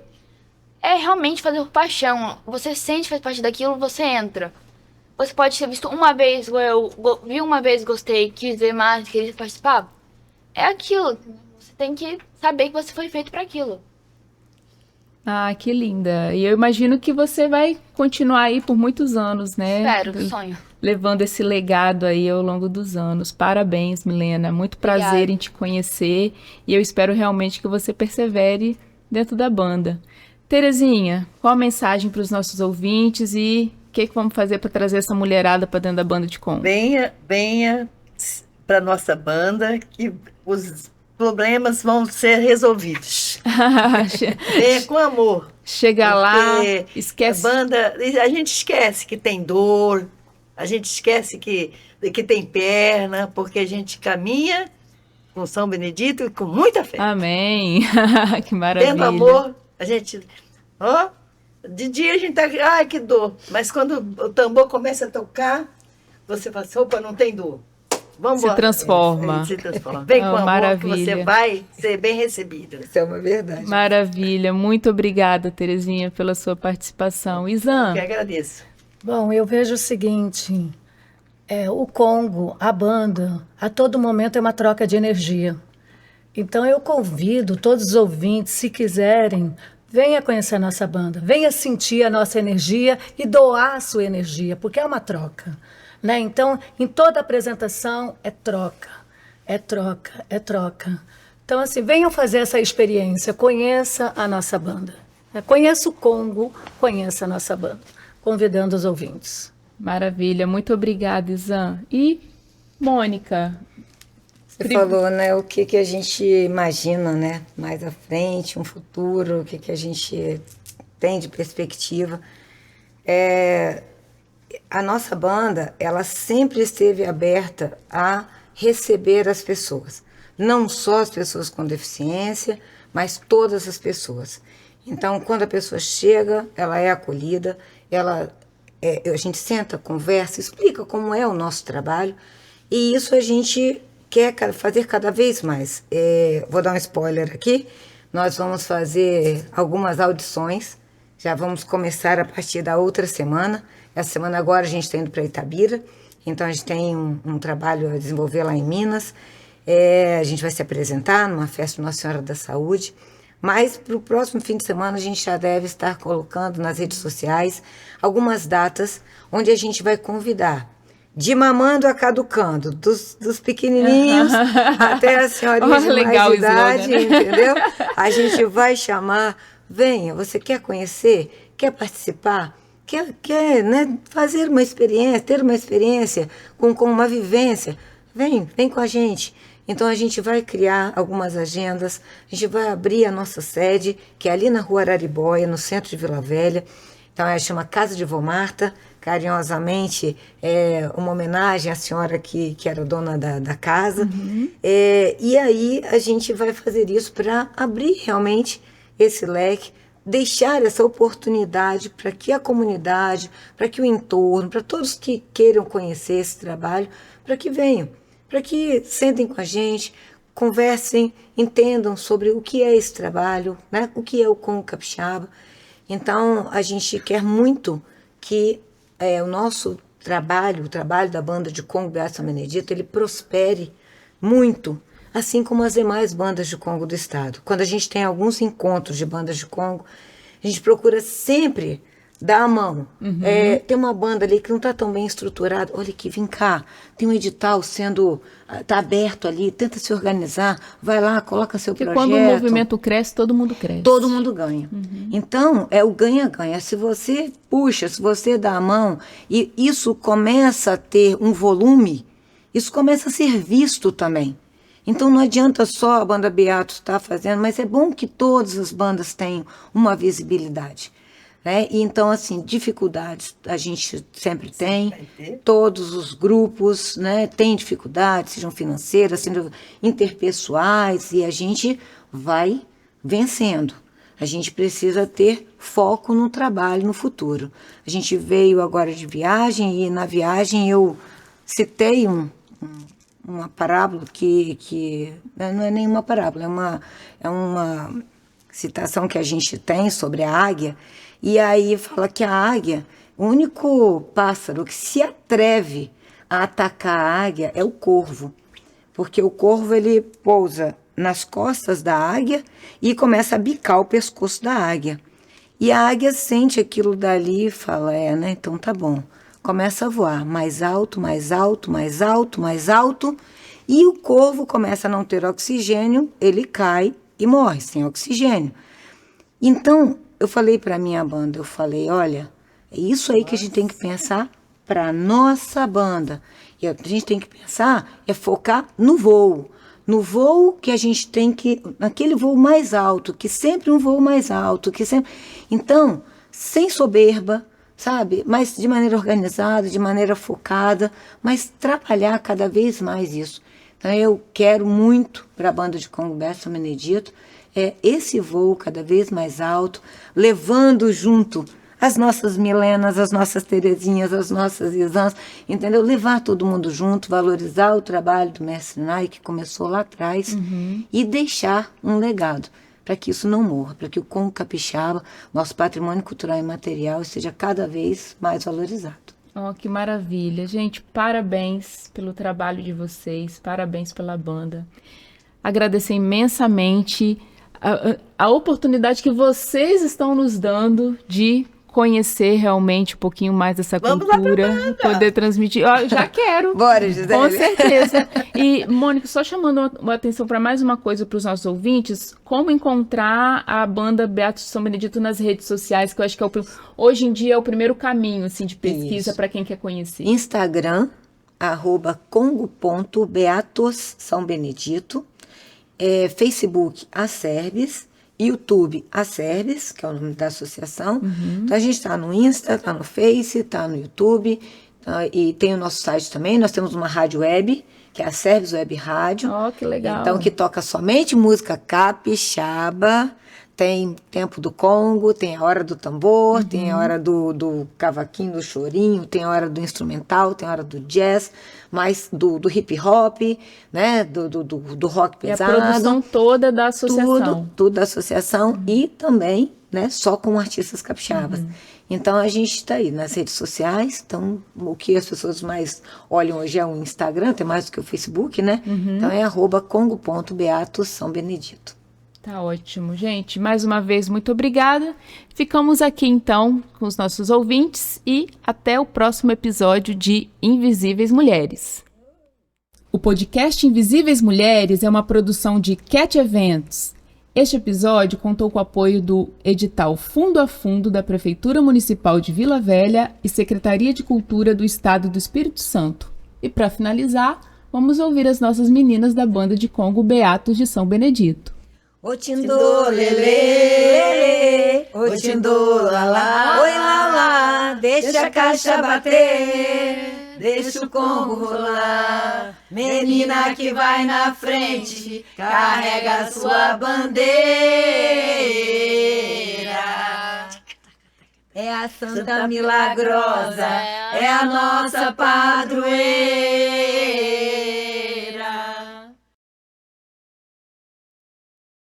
S6: É realmente fazer por paixão. Você sente que faz parte daquilo, você entra. Você pode ter visto uma vez, eu vi uma vez, gostei, quis ver mais, queria participar. É aquilo. Você tem que saber que você foi feito para aquilo.
S2: Ah, que linda. E eu imagino que você vai continuar aí por muitos anos, né?
S6: Espero, sonho.
S2: Levando esse legado aí ao longo dos anos. Parabéns, Milena. Muito prazer
S6: Obrigada.
S2: em te conhecer e eu espero realmente que você persevere dentro da banda. Terezinha, qual a mensagem para os nossos ouvintes e o que vamos fazer para trazer essa mulherada para dentro da banda de Congo?
S5: Venha para nossa banda que os problemas vão ser resolvidos. Venha com amor.
S2: Chega lá,
S5: Porque
S2: esquece.
S5: a gente esquece que tem dor, a gente esquece que tem perna, porque a gente caminha com São Benedito e com muita fé.
S2: Amém. Que maravilha.
S5: Tendo amor, a gente. Ó, de dia a gente tá. Ai, que dor. Mas quando o tambor começa a tocar, você fala assim: opa, não tem dor. Vamos
S2: Se transforma.
S5: Se transforma. Vem com amor,
S2: maravilha.
S5: que você vai ser bem recebida.
S3: Isso é uma verdade.
S2: Maravilha. Muito obrigada, Terezinha, pela sua participação. Isan.
S5: Eu que agradeço.
S4: Bom, eu vejo o seguinte, o Congo, a banda, a todo momento é uma troca de energia. Então eu convido todos os ouvintes, se quiserem, venha conhecer a nossa banda, venha sentir a nossa energia e doar a sua energia, porque é uma troca, né? Então, em toda apresentação é troca, é troca, é troca. Então, assim, venham fazer essa experiência, conheça a nossa banda. Conheça o Congo, conheça a nossa banda, convidando os ouvintes.
S2: Maravilha. Muito obrigada, Isan. E Mônica?
S3: Você falou, né, o que a gente imagina, né, mais à frente, um futuro, o que a gente tem de perspectiva. A nossa banda, ela sempre esteve aberta a receber as pessoas. Não só as pessoas com deficiência, mas todas as pessoas. Então, quando a pessoa chega, ela é acolhida, a gente senta, conversa, explica como é o nosso trabalho, e isso a gente quer fazer cada vez mais. Vou dar um spoiler aqui, nós vamos fazer algumas audições, já vamos começar a partir da outra semana. Essa semana agora a gente está indo para Itabira, então a gente tem um trabalho a desenvolver lá em Minas. A gente vai se apresentar numa festa Nossa Senhora da Saúde, mas para o próximo fim de semana a gente já deve estar colocando nas redes sociais algumas datas onde a gente vai convidar de mamando a caducando, dos pequenininhos até as senhorinhas de
S2: legal
S3: mais idade,
S2: slogan, né?
S3: entendeu? A gente vai chamar, venha, você quer conhecer, quer participar, quer né, fazer uma experiência, ter uma experiência com uma vivência, vem com a gente. Então a gente vai criar algumas agendas, a gente vai abrir a nossa sede, que é ali na Rua Araribóia, no centro de Vila Velha. Então ela chama Casa de Vó Marta, carinhosamente uma homenagem à senhora que era dona da casa.
S2: Uhum.
S3: E aí a gente vai fazer isso para abrir realmente esse leque, deixar essa oportunidade para que a comunidade, para que o entorno, para todos que queiram conhecer esse trabalho, para que venham, para que sentem com a gente, conversem, entendam sobre o que é esse trabalho, né? O que é o Congo Capixaba. Então, a gente quer muito que o nosso trabalho, o trabalho da banda de Congo Beato São Benedito, ele prospere muito, assim como as demais bandas de Congo do estado. Quando a gente tem alguns encontros de bandas de Congo, a gente procura sempre dar a mão.
S2: Uhum.
S3: Tem uma banda ali que não está tão bem estruturada. Olha aqui, vem cá. Tem um edital está aberto ali, tenta se organizar. Vai lá, coloca seu
S2: Porque
S3: projeto.
S2: quando o movimento cresce, todo mundo cresce.
S3: Todo mundo ganha.
S2: Uhum.
S3: Então, é o ganha-ganha. Se você puxa, se você dá a mão, e isso começa a ter um volume, isso começa a ser visto também. Então, não adianta só a banda Beato estar fazendo, mas é bom que todas as bandas tenham uma visibilidade. Né? E então, assim, dificuldades a gente sempre tem, todos os grupos, né, têm dificuldades, sejam financeiras, sejam interpessoais, e a gente vai vencendo. A gente precisa ter foco no trabalho, no futuro. A gente veio agora de viagem, e na viagem eu citei uma parábola que não é nenhuma parábola, é uma citação que a gente tem sobre a águia. E aí fala que a águia, o único pássaro que se atreve a atacar a águia é o corvo. Porque o corvo, ele pousa nas costas da águia e começa a bicar o pescoço da águia. E a águia sente aquilo dali e fala, né? Então tá bom. Começa a voar mais alto, mais alto, mais alto, mais alto. E o corvo começa a não ter oxigênio, ele cai e morre sem oxigênio. Então, eu falei para a minha banda, eu falei, olha, é isso aí que a gente tem que pensar para nossa banda. E a gente tem que pensar, é focar no voo. No voo que a gente tem que, naquele voo mais alto, que sempre um voo mais alto, que sempre... Então, sem soberba, sabe? Mas de maneira organizada, de maneira focada, mas trabalhar cada vez mais isso. Então, eu quero muito para a banda de Congo Beato Benedito, esse voo cada vez mais alto, levando junto as nossas Milenas, as nossas Terezinhas, as nossas Isãs, entendeu? Levar todo mundo junto, valorizar o trabalho do mestre Nai, que começou lá atrás, e deixar um legado, para que isso não morra, para que o Congo Capixaba, nosso patrimônio cultural e material, seja cada vez mais valorizado.
S2: Oh, que maravilha. Gente, parabéns pelo trabalho de vocês, parabéns pela banda. Agradecer imensamente a oportunidade que vocês estão nos dando de conhecer realmente um pouquinho mais dessa cultura, poder transmitir. Ó, já quero.
S3: Bora, Gisele.
S2: Com certeza. E, Mônica, só chamando a atenção para mais uma coisa para os nossos ouvintes, como encontrar a banda Beatos de São Benedito nas redes sociais, que eu acho que hoje em dia é o primeiro caminho assim, de pesquisa para quem quer conhecer.
S3: Instagram, @congo.beatos São Benedito, Facebook Acerbes, YouTube Acerbes, que é o nome da associação. Então a gente está no Insta, está no Face, está no YouTube, e tem o nosso site também. Nós temos uma rádio web, que é a Acerbes Web Rádio.
S2: Oh, que legal.
S3: Então, que toca somente música capixaba. Tem Tempo do Congo, tem a hora do tambor, tem a hora do cavaquinho, do chorinho, tem a hora do instrumental, tem a hora do jazz, mais do hip hop, né? Do rock pesado.
S2: E a produção toda da associação.
S3: Tudo da associação e também, né, só com artistas capixabas. Então a gente está aí nas redes sociais. Então, o que as pessoas mais olham hoje é o Instagram, tem mais do que o Facebook, né? Então é @congo.beatos São Benedito.
S2: Tá ótimo, gente. Mais uma vez, muito obrigada. Ficamos aqui, então, com os nossos ouvintes e até o próximo episódio de Invisíveis Mulheres. O podcast Invisíveis Mulheres é uma produção de Cat Eventos. Este episódio contou com o apoio do edital Fundo a Fundo da Prefeitura Municipal de Vila Velha e Secretaria de Cultura do Estado do Espírito Santo. E para finalizar, vamos ouvir as nossas meninas da banda de Congo Beatos de São Benedito.
S3: Ô Tindô, lelê, ô Tindô, lalá, oi lalá, deixa a caixa bater, deixa o Congo rolar. Menina que vai na frente, carrega a sua bandeira. É a Santa Milagrosa, é a nossa padroeira.